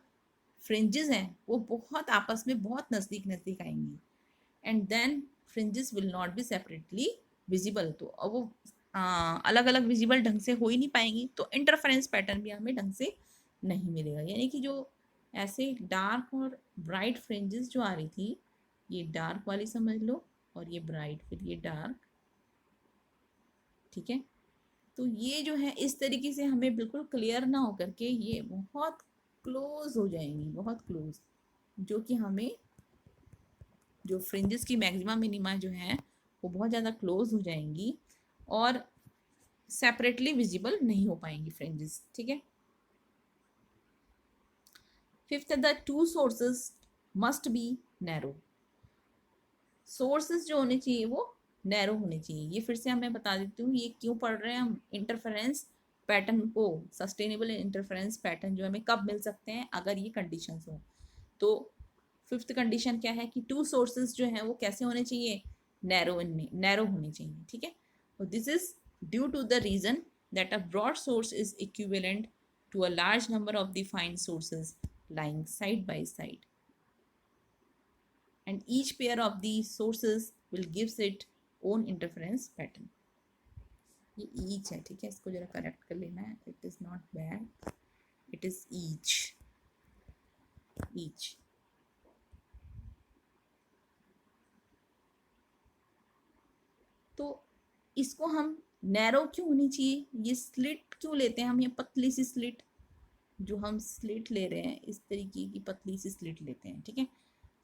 फ्रिंजेस हैं वो बहुत आपस में बहुत नज़दीक नज़दीक आएंगी, and then fringes will not be separately visible, तो अब वो अलग अलग विजिबल ढंग से हो ही नहीं पाएंगी, तो इंटरफेरेंस पैटर्न भी हमें ढंग से नहीं मिलेगा, यानी कि जो ऐसे डार्क और ब्राइट फ्रिंजेस जो आ रही थी, ये डार्क वाली समझ लो और ये ब्राइट, फिर ये डार्क, ठीक है, तो ये जो है इस तरीके से हमें बिल्कुल क्लियर ना हो करके ये बहुत क्लोज हो जाएंगी, बहुत क्लोज, जो कि हमें जो फ्रिंजेस की मैक्सिमा मिनिमा जो है वो बहुत ज़्यादा क्लोज हो जाएंगी और सेपरेटली विजिबल नहीं हो पाएंगी फ्रिंजेस, ठीक है। Fifth, the two sources must be narrow. Sources जो होने चाहिए वो नैरो होने चाहिए। ये फिर से मैं बता देती हूँ ये क्यों पढ़ रहे हैं हम। इंटरफेरेंस पैटर्न को, सस्टेनेबल इंटरफेरेंस पैटर्न जो हमें कब मिल सकते हैं, अगर ये कंडीशंस हो। तो फिफ्थ कंडीशन क्या है कि टू सोर्सेज जो हैं वो कैसे होने चाहिए, नैरो होने चाहिए, ठीक है। और this is due to the reason that a broad source is equivalent to a large number of the fine sources lying side by side, and each pair of these sources will gives it own interference pattern. ये each है, ठीक है, इसको जरा correct कर लेना है। It is not bad, it is each. तो इसको हम नैरो क्यों होनी चाहिए, ये स्लिट क्यों लेते हैं हम, ये पतली सी स्लिट जो हम स्लिट ले रहे हैं, इस तरीके की पतली सी स्लिट लेते हैं, ठीक है।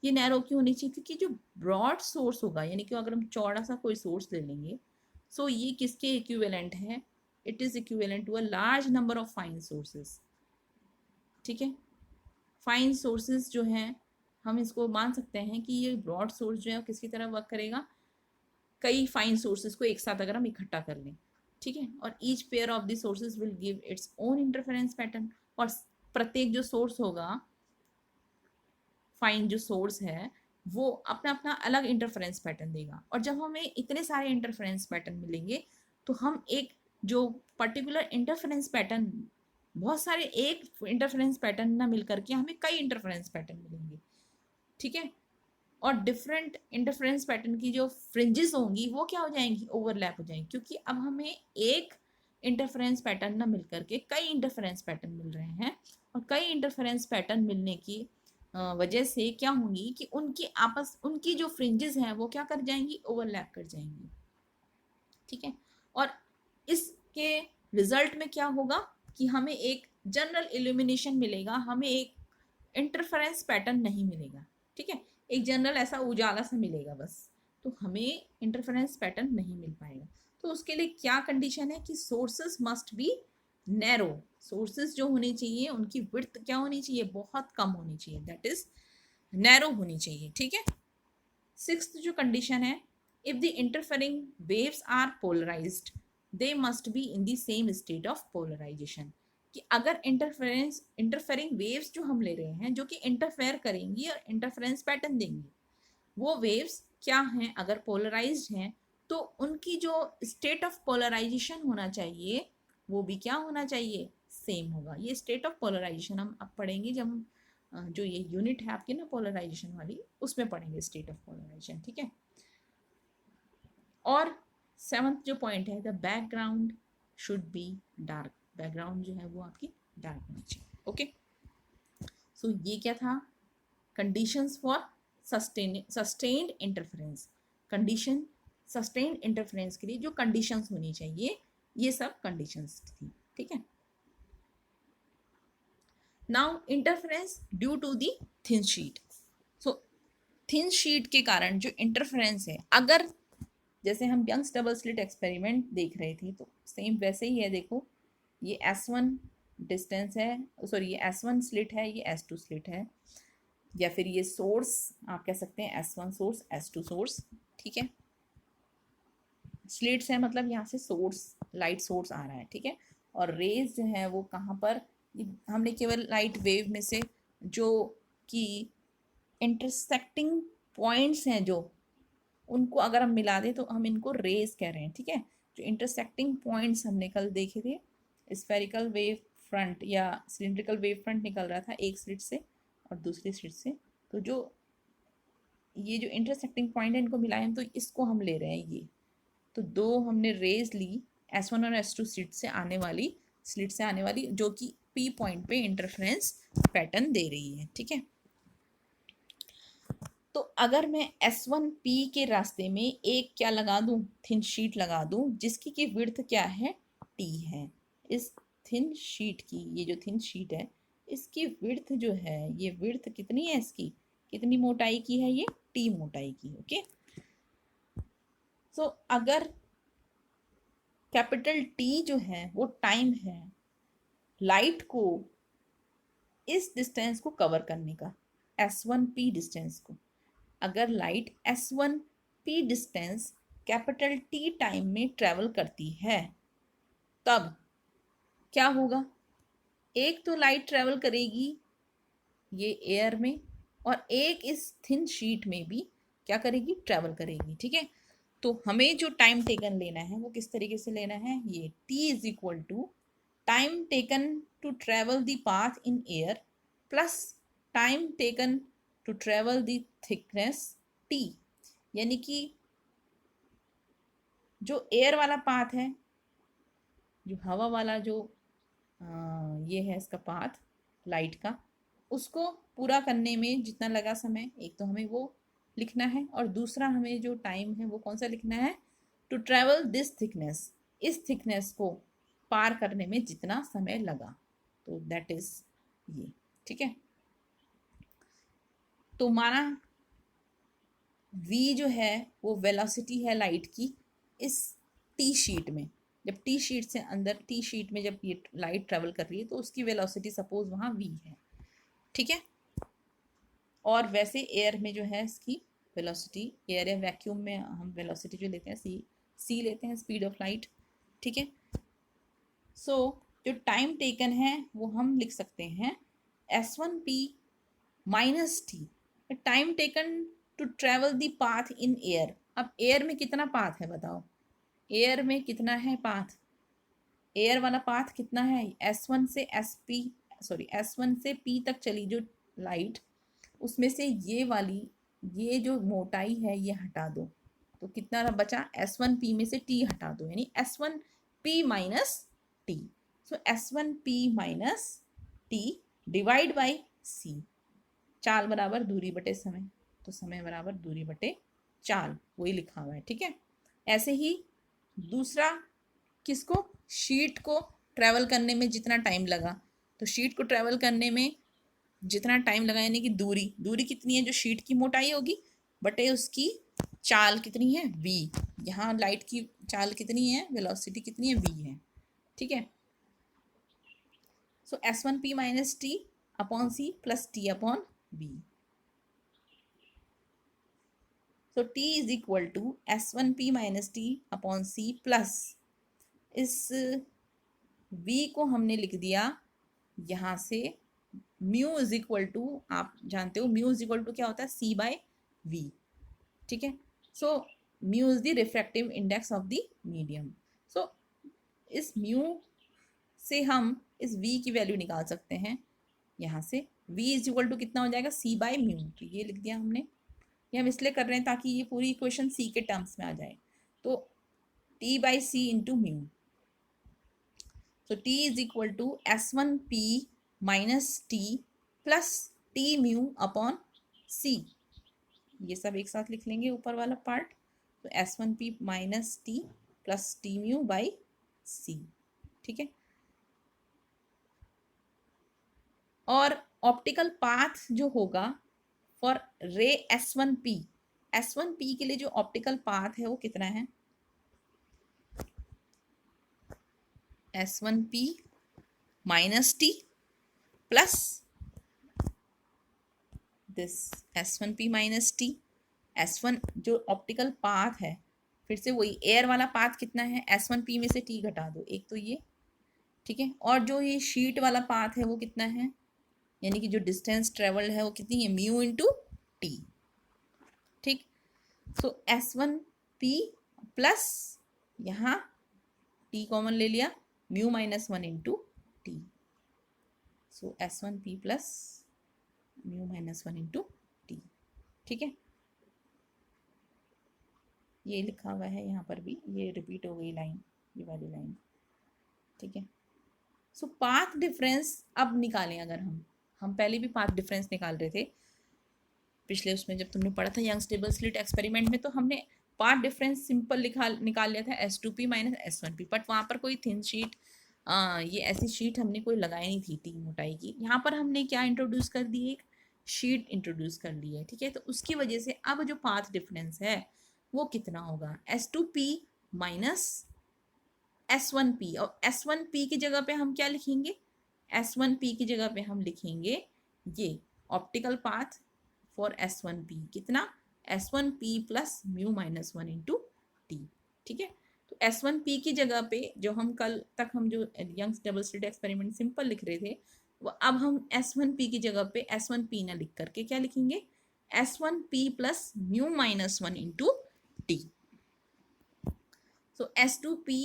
ये नैरो क्यों होनी चाहिए, क्योंकि जो ब्रॉड सोर्स होगा, यानी कि अगर हम चौड़ा सा कोई सोर्स ले लेंगे, सो ये किसके इक्विवेलेंट है, it is equivalent to a large number of fine sources, ठीक है। फाइन सोर्सेस जो हैं हम इसको मान सकते हैं कि ये ब्रॉड सोर्स जो है किसकी तरह वर्क करेगा, कई फाइन सोर्सेज को एक साथ अगर हम इकट्ठा कर लें, ठीक है। और each pair of the sources will give its own interference pattern, और प्रत्येक जो सोर्स होगा, फाइन जो सोर्स है, वो अपना अपना अलग इंटरफेरेंस पैटर्न देगा। और जब हमें इतने सारे इंटरफेरेंस पैटर्न मिलेंगे तो हम एक जो पर्टिकुलर इंटरफेरेंस पैटर्न, बहुत सारे एक इंटरफेरेंस पैटर्न ना मिल करके हमें कई इंटरफेरेंस पैटर्न मिलेंगे, ठीक है। और डिफरेंट इंटरफेरेंस पैटर्न की जो फ्रिंजेस होंगी वो क्या हो जाएंगी, ओवरलैप हो जाएंगी, क्योंकि अब हमें एक इंटरफेरेंस पैटर्न ना मिल करके कई इंटरफेरेंस पैटर्न मिल रहे हैं। और कई इंटरफेरेंस पैटर्न मिलने की वजह से क्या होंगी कि उनकी जो फ्रिंजेस हैं वो क्या कर जाएंगी, ओवरलैप कर जाएंगी, ठीक है। और इसके रिजल्ट में क्या होगा कि हमें एक जनरल इल्यूमिनेशन मिलेगा, हमें एक इंटरफेरेंस पैटर्न नहीं मिलेगा, ठीक है। एक जनरल ऐसा उजाला सा मिलेगा बस, तो हमें इंटरफेरेंस पैटर्न नहीं मिल पाएगा। तो उसके लिए क्या कंडीशन है कि sources must be narrow. Sources जो होने चाहिए उनकी विड्थ क्या होनी चाहिए, बहुत कम होनी चाहिए, दैट इज नैरो होनी चाहिए, ठीक है। सिक्स्थ जो कंडीशन है, if the interfering waves are polarised they must be in the same state of polarisation. कि अगर इंटरफेरिंग वेव्स जो हम ले रहे हैं जो कि इंटरफेयर करेंगी और इंटरफेरेंस पैटर्न देंगी, वो वेव्स क्या हैं, अगर पोलराइज्ड हैं तो उनकी जो स्टेट ऑफ पोलराइजेशन होना चाहिए वो भी क्या होना चाहिए, सेम होगा। ये स्टेट ऑफ पोलराइजेशन हम अब पढ़ेंगे जब हम जो ये यूनिट है आपकी ना पोलराइजेशन वाली, उसमें पढ़ेंगे स्टेट ऑफ पोलराइजेशन, ठीक है। और सेवंथ जो पॉइंट है, the background should be dark. Background जो है वो आपकी डार्क होनी चाहिए, ओके। सो ये क्या था, conditions for sustained interference. Condition sustained interference के लिए जो कंडीशंस होनी चाहिए, ये सब कंडीशंस थी, ठीक है। Now interference due to the thin sheet. So thin sheet के कारण जो इंटरफेरेंस है, अगर जैसे हम यंग्स डबल स्लिट एक्सपेरिमेंट देख रहे थे तो सेम वैसे ही है। देखो ये S1 डिस्टेंस है, सॉरी ये S1 स्लिट है, ये S2 स्लिट है, या फिर ये सोर्स आप कह सकते हैं S1 सोर्स S2 सोर्स, ठीक है। स्लिट्स है मतलब यहाँ से सोर्स, लाइट सोर्स आ रहा है, ठीक है। और रेज जो है वो कहाँ पर, हमने केवल लाइट वेव में से जो कि इंटरसेक्टिंग पॉइंट्स हैं जो, उनको अगर हम मिला दें तो हम इनको रेज कह रहे हैं, ठीक है। जो इंटरसेक्टिंग पॉइंट्स हमने कल देखे थे, स्फेरिकल वेव फ्रंट या सिलिंड्रिकल वेव फ्रंट निकल रहा था एक स्लिट से और दूसरी स्लिट से, तो जो ये जो इंटरसेक्टिंग पॉइंट है इनको मिलाएं तो इसको हम ले रहे हैं। ये तो दो हमने रेज ली S1 और S2 स्लिट से आने वाली जो कि P पॉइंट पे इंटरफेरेंस पैटर्न दे रही है, ठीक है। तो अगर मैं S1P के रास्ते में एक क्या लगा दूं, थिन शीट लगा दूं जिसकी की विड्थ क्या है, T है। इस थिन शीट की, ये जो थिन शीट है इसकी विड्थ जो है, ये विड्थ कितनी है इसकी, कितनी मोटाई की है ये, टी मोटाई की। ओके, सो अगर कैपिटल टी जो है वो टाइम है लाइट को इस डिस्टेंस को कवर करने का, S1P डिस्टेंस को, अगर light S1P distance capital T time में ट्रेवल करती है तब क्या होगा, एक तो लाइट ट्रेवल करेगी ये एयर में और एक इस थिन शीट में भी क्या करेगी, ट्रेवल करेगी। ठीक है, तो हमें जो टाइम टेकन लेना है वो किस तरीके से लेना है, ये t is equal to time taken to travel the path in air plus time taken to travel the thickness t, यानी कि जो एयर वाला पाथ है, जो हवा वाला जो ये है इसका पाथ लाइट का, उसको पूरा करने में जितना लगा समय, एक तो हमें वो लिखना है और दूसरा हमें जो टाइम है वो कौन सा लिखना है, टू ट्रेवल दिस थिकनेस, इस थिकनेस को पार करने में जितना समय लगा, तो दैट इज ये। ठीक है, तो माना v जो है वो वेलोसिटी है लाइट की इस टी शीट में, जब टी शीट से अंदर टी शीट में जब ये लाइट ट्रेवल कर रही है तो उसकी वेलोसिटी सपोज वहाँ v है। ठीक है, और वैसे एयर में जो है इसकी वेलोसिटी, एयर या वैक्यूम में हम वेलोसिटी जो लेते हैं सी लेते हैं, स्पीड ऑफ लाइट। ठीक है, सो जो टाइम टेकन है वो हम लिख सकते हैं S1P minus t, time taken to travel the path in air. अब एयर में कितना पाथ है बताओ, एयर में कितना है पाथ, एयर वाला पाथ कितना है, S1 से S1 से P तक चली जो लाइट, उसमें से ये वाली ये जो मोटाई है ये हटा दो, तो कितना बचा, S1P में से T हटा दो, यानी S1P minus T। So S1P minus T divide by C, चाल बराबर दूरी बटे समय, तो समय बराबर दूरी बटे चाल, वही लिखा हुआ है। ठीक है, ऐसे ही दूसरा किसको, शीट को ट्रेवल करने में जितना टाइम लगा, तो शीट को ट्रेवल करने में जितना टाइम लगा यानी कि दूरी कितनी है, जो शीट की मोटाई होगी बटे उसकी चाल कितनी है v, यहाँ लाइट की चाल कितनी है, वेलोसिटी कितनी है v है। ठीक है, so S1P minus t upon c plus t upon v, तो t is equal to S1P minus t upon c plus इस v को हमने लिख दिया यहाँ से म्यू इज इक्वल टू, आप जानते हो म्यू इज इक्वल टू क्या होता है, c बाय v। ठीक है, so mu is the refractive index of the medium. So इस म्यू से हम इस v की वैल्यू निकाल सकते हैं, यहाँ से v इज इक्वल टू कितना हो जाएगा, c बाय म्यू, तो ये लिख दिया हमने, ये हम इसलिए कर रहे हैं ताकि ये पूरी इक्वेशन c के टर्म्स में आ जाए, तो t by c into mu, so t is equal to S1P minus t plus t mu upon c, ये सब एक साथ लिख लेंगे ऊपर वाला पार्ट, तो S1P minus t plus t mu by c। ठीक है, और ऑप्टिकल पाथ जो होगा फॉर रे S1P के लिए जो ऑप्टिकल पाथ है वो कितना है, S1P minus t plus this S1P minus T, S1 जो ऑप्टिकल पाथ है, फिर से वही एयर वाला पाथ कितना है, S1P में से T घटा दो, एक तो ये। ठीक है, और जो ये शीट वाला पाथ है वो कितना है, यानी कि जो डिस्टेंस ट्रेवल्ड है वो कितनी है, म्यू इंटू टी। ठीक, सो S1P प्लस यहाँ T कॉमन ले लिया, म्यू माइनस 1 इंटू टी, सो S1P plus mu minus 1 into T. ठीक है, ये लिखा हुआ है यहाँ पर भी, ये रिपीट हो गई लाइन, ये वाली लाइन। ठीक है, सो पाथ डिफरेंस अब निकालें, अगर हम पहले भी पाथ डिफरेंस निकाल रहे थे पिछले उसमें, जब तुमने पढ़ा था यंग स्टेबल स्लिट एक्सपेरिमेंट में, तो हमने पाथ डिफरेंस सिंपल निकाल लिया था S2P माइनस S1P, बट वहाँ पर कोई थिन शीट, ये ऐसी शीट हमने कोई लगाई नहीं थी टी मोटाई की। यहाँ पर हमने क्या इंट्रोड्यूस कर दी, एक शीट इंट्रोड्यूस कर ली है, ठीक है। तो उसकी वजह से अब जो पाथ डिफरेंस है वो कितना होगा, S2P माइनस S1P। और S1P की जगह पे हम क्या लिखेंगे, S1P की जगह पे हम लिखेंगे ये ऑप्टिकल पाथ फॉर S1P कितना, S1P plus mu minus 1 into T, ठीक है। तो S1P की जगह पे जो हम कल तक हम जो Young's double slit experiment simple लिख रहे थे, वो अब हम S1P की जगह पे S1P ना लिख करके क्या लिखेंगे, S1P plus mu minus 1 into T. So S2P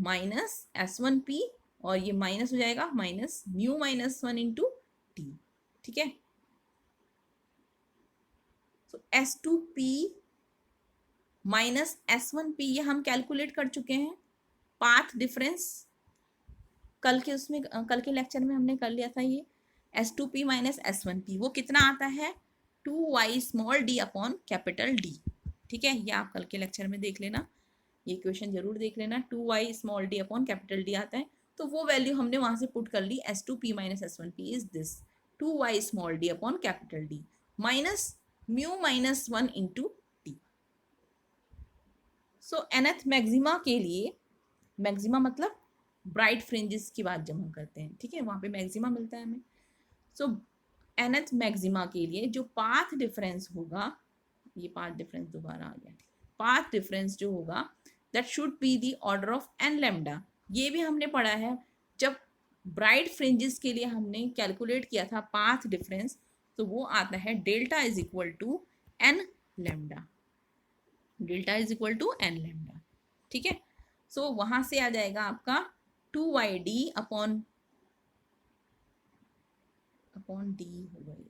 minus S1P, और ये माइनस हो जाएगा minus mu minus 1 into T, ठीक है। सो S2P माइनस S1P ये हम कैलकुलेट कर चुके हैं। पाथ डिफरेंस कल के लेक्चर में हमने कर लिया था। ये S2P माइनस S1P वो कितना आता है, 2y small d upon capital D, ठीक है। ये आप कल के लेक्चर में देख लेना, ये क्वेश्चन जरूर देख लेना। 2y small d upon capital D आता है, तो वो वैल्यू हमने वहां से पुट कर ली। S2P minus S1P is this 2y small d upon capital D minus mu minus 1 into T. So nth maxima के लिए, मैक्सिमा मतलब ब्राइट फ्रिंजेस की बात जब हम करते हैं, ठीक है, वहां पे मैक्सिमा मिलता है हमें। सो nth मैक्सिमा के लिए जो पाथ डिफरेंस होगा, ये पाथ डिफरेंस दोबारा आ गया, पाथ डिफरेंस जो होगा that should be the order of n lambda. ये भी हमने पढ़ा है जब ब्राइट फ्रिंजेस के लिए हमने कैलकुलेट किया था पाथ डिफरेंस, तो वो आता है delta is equal to n lambda, delta is equal to n lambda, ठीक है। सो वहां से आ जाएगा आपका 2yd अपॉन अपॉन डी हो गई,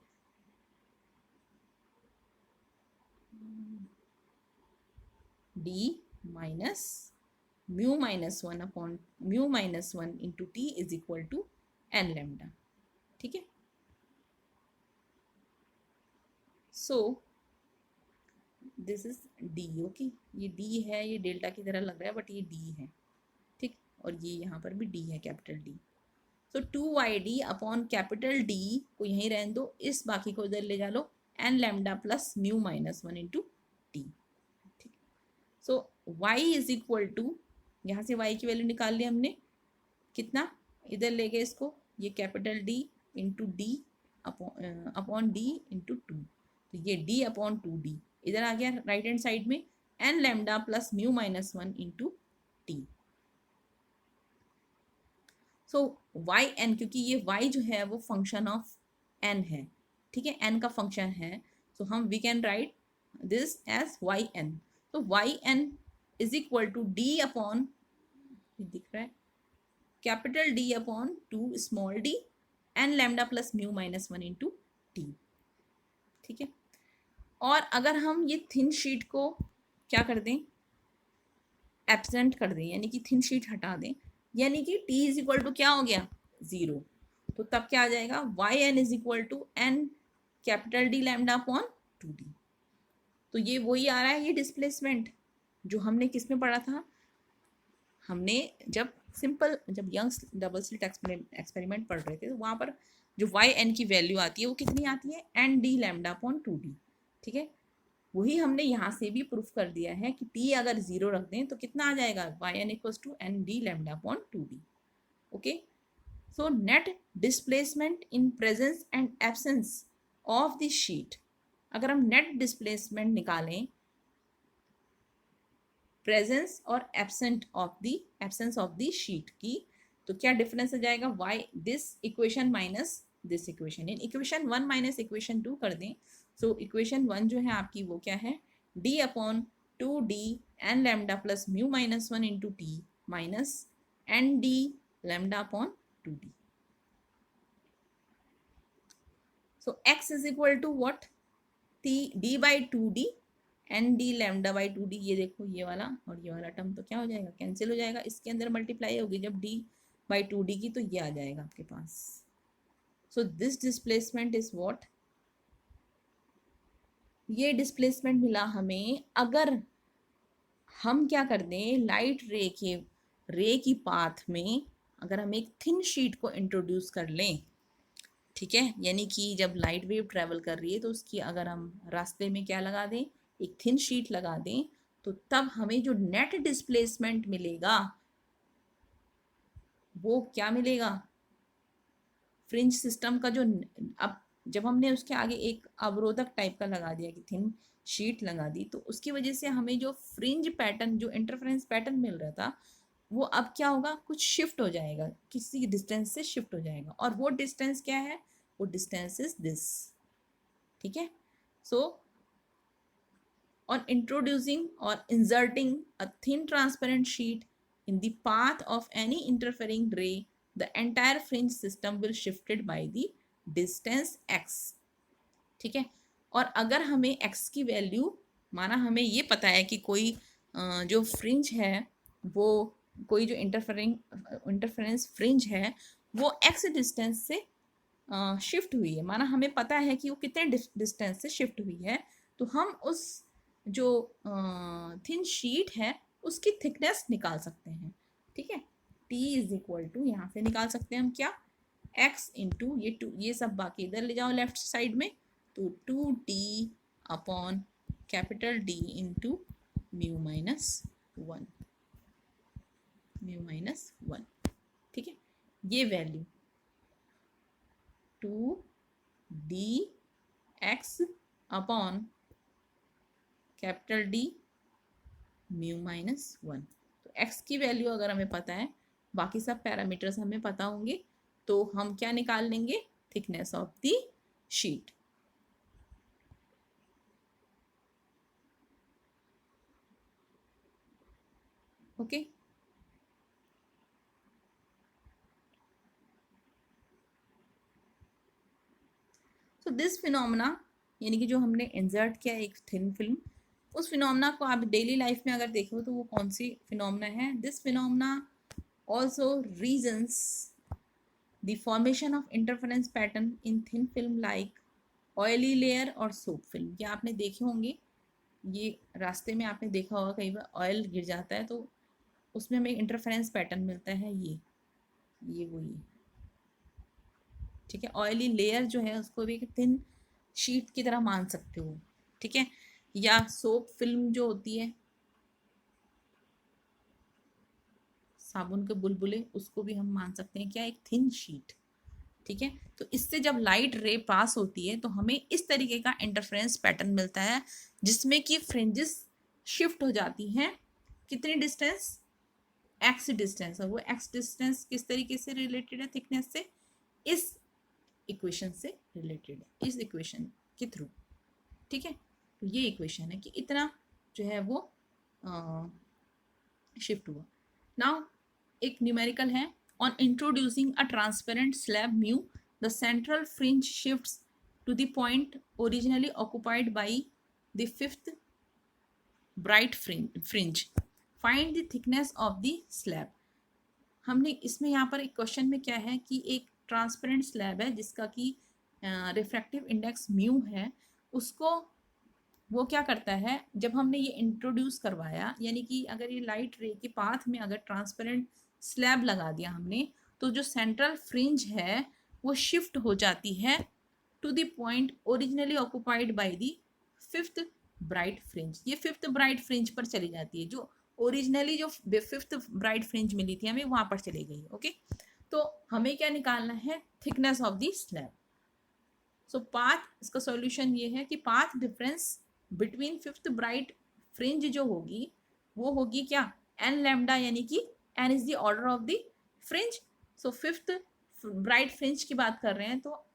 d minus mu minus 1 upon mu minus 1 into t is equal to n lambda, ठीक है। So this is d, okay. ये डी है, ये डेल्टा की तरह लग रहा है बट ये डी है, ठीक। और ये यहाँ पर भी डी है, कैपिटल डी। सो 2yd अपॉन कैपिटल डी को यहीं रहने दो, इस बाकी को इधर ले जा लो, n lambda plus mu minus 1 into T, ठीक। सो y इज इक्वल टू, यहाँ से y की वैल्यू निकाल ली हमने, कितना, इधर ले गए इसको, ये capital D into D upon D into two, तो ये d अपॉन 2d इधर आ गया राइट हैंड साइड में, n lambda plus mu minus 1 into T. So Y N, क्योंकि ये y जो है वो फंक्शन ऑफ n है, ठीक है, n का फंक्शन है, सो हम we can write this as Y N. तो Y N is equal to D upon, दिख रहा है, capital D upon 2 small D N lambda plus mu minus 1 into T, ठीक है। और अगर हम ये थिन शीट को क्या कर दें, एब्सेंट कर दें, यानी कि थिन शीट हटा दें, यानी कि t इज इक्वल टू क्या हो गया, 0, तो तब क्या आ जाएगा, y N is equal to n capital d lambda upon 2d। तो ये वही आ रहा है, ये डिस्प्लेसमेंट जो हमने किस में पढ़ा था, हमने जब यंग्स डबल स्लिट एक्सपेरिमेंट पढ़ रहे थे, तो वहाँ पर जो वाई एन की वैल्यू आती है वो कितनी आती है, N d lambda upon 2d, ठीक है। वही हमने यहाँ से भी प्रूफ कर दिया है कि t अगर 0 रख दें तो कितना आ जाएगा, y n equals to n d lambda upon 2d, okay. So net displacement in presence and absence of the sheet, अगर हम नेट डिस्प्लेसमेंट निकालें प्रेजेंस और एब्सेंस ऑफ द शीट की, तो क्या डिफरेंस आ जाएगा, y this equation minus this equation, इन इक्वेशन 1 माइनस इक्वेशन 2 कर दें। सो इक्वेशन 1 जो है आपकी वो क्या है, d upon 2d n lambda plus mu minus 1 into t minus n d lambda upon 2d। So x is equal to what, d by 2d n d lambda by 2d, ये देखो ये वाला और ये वाला टर्म तो क्या हो जाएगा, कैंसिल हो जाएगा, इसके अंदर मल्टीप्लाई होगी जब d बाई 2d की, तो ये आ जाएगा आपके पास। So this displacement is what, ये डिस्प्लेसमेंट मिला हमें अगर हम क्या कर दें, लाइट रे की पाथ में अगर हम एक थिन शीट को इंट्रोड्यूस कर लें, ठीक है, यानी कि जब लाइट वेव ट्रेवल कर रही है तो उसकी अगर हम रास्ते में क्या लगा दें, एक थिन शीट लगा दें, तो तब हमें जो नेट डिस्प्लेसमेंट मिलेगा वो क्या मिलेगा, फ्रिंज सिस्टम का जो अब जब हमने उसके आगे एक अवरोधक टाइप का लगा दिया कि थिन शीट लगा दी, तो उसकी वजह से हमें जो फ्रिंज पैटर्न, जो इंटरफेरेंस पैटर्न मिल रहा था, वो अब क्या होगा, कुछ शिफ्ट हो जाएगा, किसी डिस्टेंस से शिफ्ट हो जाएगा, और वो डिस्टेंस क्या है, वो डिस्टेंस इज दिस। ठीक है, सो on introducing or inserting a thin transparent sheet in the path of any interfering ray, the entire fringe system will shifted by the distance x। ठीक है, और अगर हमें x की वैल्यू, माना हमें ये पता है कि कोई जो फ्रिंज है, वो कोई जो इंटरफेरेंस फ्रिंज है वो x डिस्टेंस से शिफ्ट हुई है, माना हमें पता है कि वो कितने डिस्टेंस से शिफ्ट हुई है, तो हम उस जो थिन शीट है उसकी थिकनेस निकाल सकते हैं। ठीक है, t इज इक्वल टू, यहाँ से निकाल सकते हैं हम क्या, x इंटू ये टू, ये सब बाकी इधर ले जाओ लेफ्ट साइड में, तो 2d upon capital D into mu minus 1, mu minus 1। ठीक है, ये value 2dx upon capital D mu minus 1। तो x की वैल्यू अगर हमें पता है, बाकी सब पैरामीटर्स हमें पता होंगे, तो हम क्या निकाल लेंगे, thickness of the sheet. Okay, so this phenomena, यानी कि जो हमने इंसर्ट किया एक थिन फिल्म, उस फिनोमेना को आप डेली लाइफ में अगर देखो तो वो कौन सी फिनोमेना है, this phenomena also reasons the formation of interference pattern in thin film like oily layer और सोप फिल्म। ये आपने देखे होंगे, ये रास्ते में आपने देखा होगा, कई बार ऑयल गिर जाता है तो उसमें हमें इंटरफेरेंस पैटर्न मिलता है, ये वो ये। ठीक है, ऑयली लेयर जो है उसको भी एक थिन शीट की तरह मान सकते हो। ठीक है, या सोप फिल्म जो होती है, साबुन के बुलबुले, उसको भी हम मान सकते हैं क्या, एक थिन शीट। ठीक है, तो इससे जब लाइट रे पास होती है तो हमें इस तरीके का इंटरफेरेंस पैटर्न मिलता है, जिसमें कि फ्रिंजेस शिफ्ट हो जाती हैं, कितनी डिस्टेंस, एक्स डिस्टेंस, और वो एक्स डिस्टेंस किस तरीके से रिलेटेड है थिकनेस से, इस इक्वेशन से रिलेटेड है, इस इक्वेशन के थ्रू। ठीक है, तो ये इक्वेशन है कि इतना जो है वो शिफ्ट हुआ। नाउ एक न्यूमेरिकल है, on introducing a transparent slab mu the central fringe shifts to the point originally occupied by the fifth bright fringe, find the thickness of the slab. हमने इसमें यहाँ पर एक क्वेश्चन में क्या है कि एक ट्रांसपेरेंट स्लैब है जिसका कि रिफ्रैक्टिव इंडेक्स म्यू है, उसको वो क्या करता है, जब हमने ये इंट्रोड्यूस करवाया, यानी कि अगर ये लाइट रे के पाथ में अगर ट्रांसपेरेंट स्लैब लगा दिया हमने, तो जो सेंट्रल फ्रिंज है वो शिफ्ट हो जाती है to the point originally occupied by the fifth bright fringe. ये फिफ्थ ब्राइट फ्रिंज पर चली जाती है, जो ओरिजिनली जो फिफ्थ ब्राइट फ्रिंज मिली थी हमें वहां पर चली गई। ओके, तो हमें क्या निकालना है, thickness of the slab. So path, इसका सॉल्यूशन ये है कि path difference between fifth bright fringe जो होगी वो होगी क्या, एन लैम्डा, यानी कि n is the order of the fringe. So fifth bright fringe की बात कर रहे हैं तो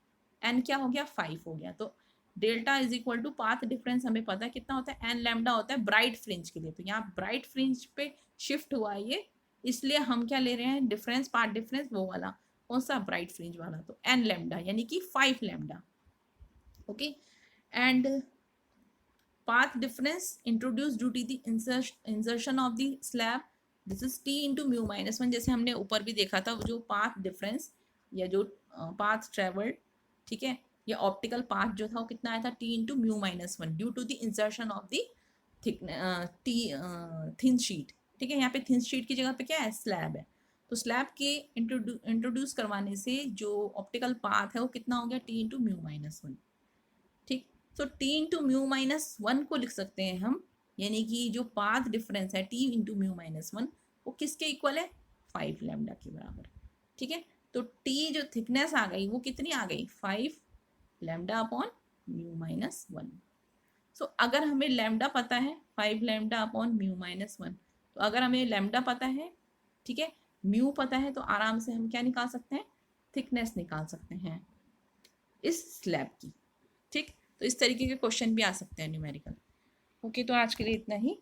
एन क्या हो गया, 5 हो गया। तो delta is equal to path difference, हमें पता है कितना होता है, एन लैम्डा होता है ब्राइट फ्रिंज के लिए, तो यहाँ ब्राइट फ्रिंज पे शिफ्ट हुआ ये, इसलिए हम क्या ले रहे हैं, डिफरेंस, पाथ डिफरेंस वो वाला, कौन सा, ब्राइट फ्रिंज वाला, तो एन लैम्डा यानी कि 5 lambda. Okay, and path difference introduced due to the insertion of the slab, this is t into mu minus 1। जैसे हमने ऊपर भी देखा था, जो path difference या जो path traveled, ठीक है, या ऑप्टिकल पाथ जो था वो कितना आया था, t into mu minus 1 due to the insertion of the thin sheet. ठीक है, यहाँ पे थिन शीट की जगह पे क्या है, स्लैब है, तो स्लैब के इंट्रोड्यूस करवाने से जो ऑप्टिकल पाथ है वो कितना हो गया, T into mu minus one. ठीक, तो T into mu minus one को लिख सकते हैं हम, यानी कि जो पाथ डिफरेंस है T into mu minus one वो किसके इक्वल है, 5 लैम्डा के बराबर। ठीक है, तो टी जो थिकनेस आ गई वो कितनी आ गई, 5 lambda upon mu minus one. So अगर हमें लैम्डा पता है 5 lambda upon mu minus one, तो अगर हमें लैम्डा पता है, ठीक है, म्यू पता है, तो आराम से हम क्या निकाल सकते हैं, थिकनेस निकाल सकते हैं इस स्लैब की। ठीक, तो इस तरीके के क्वेश्चन भी आ सकते हैं न्यूमेरिकल। ओके, तो आज के लिए इतना ही।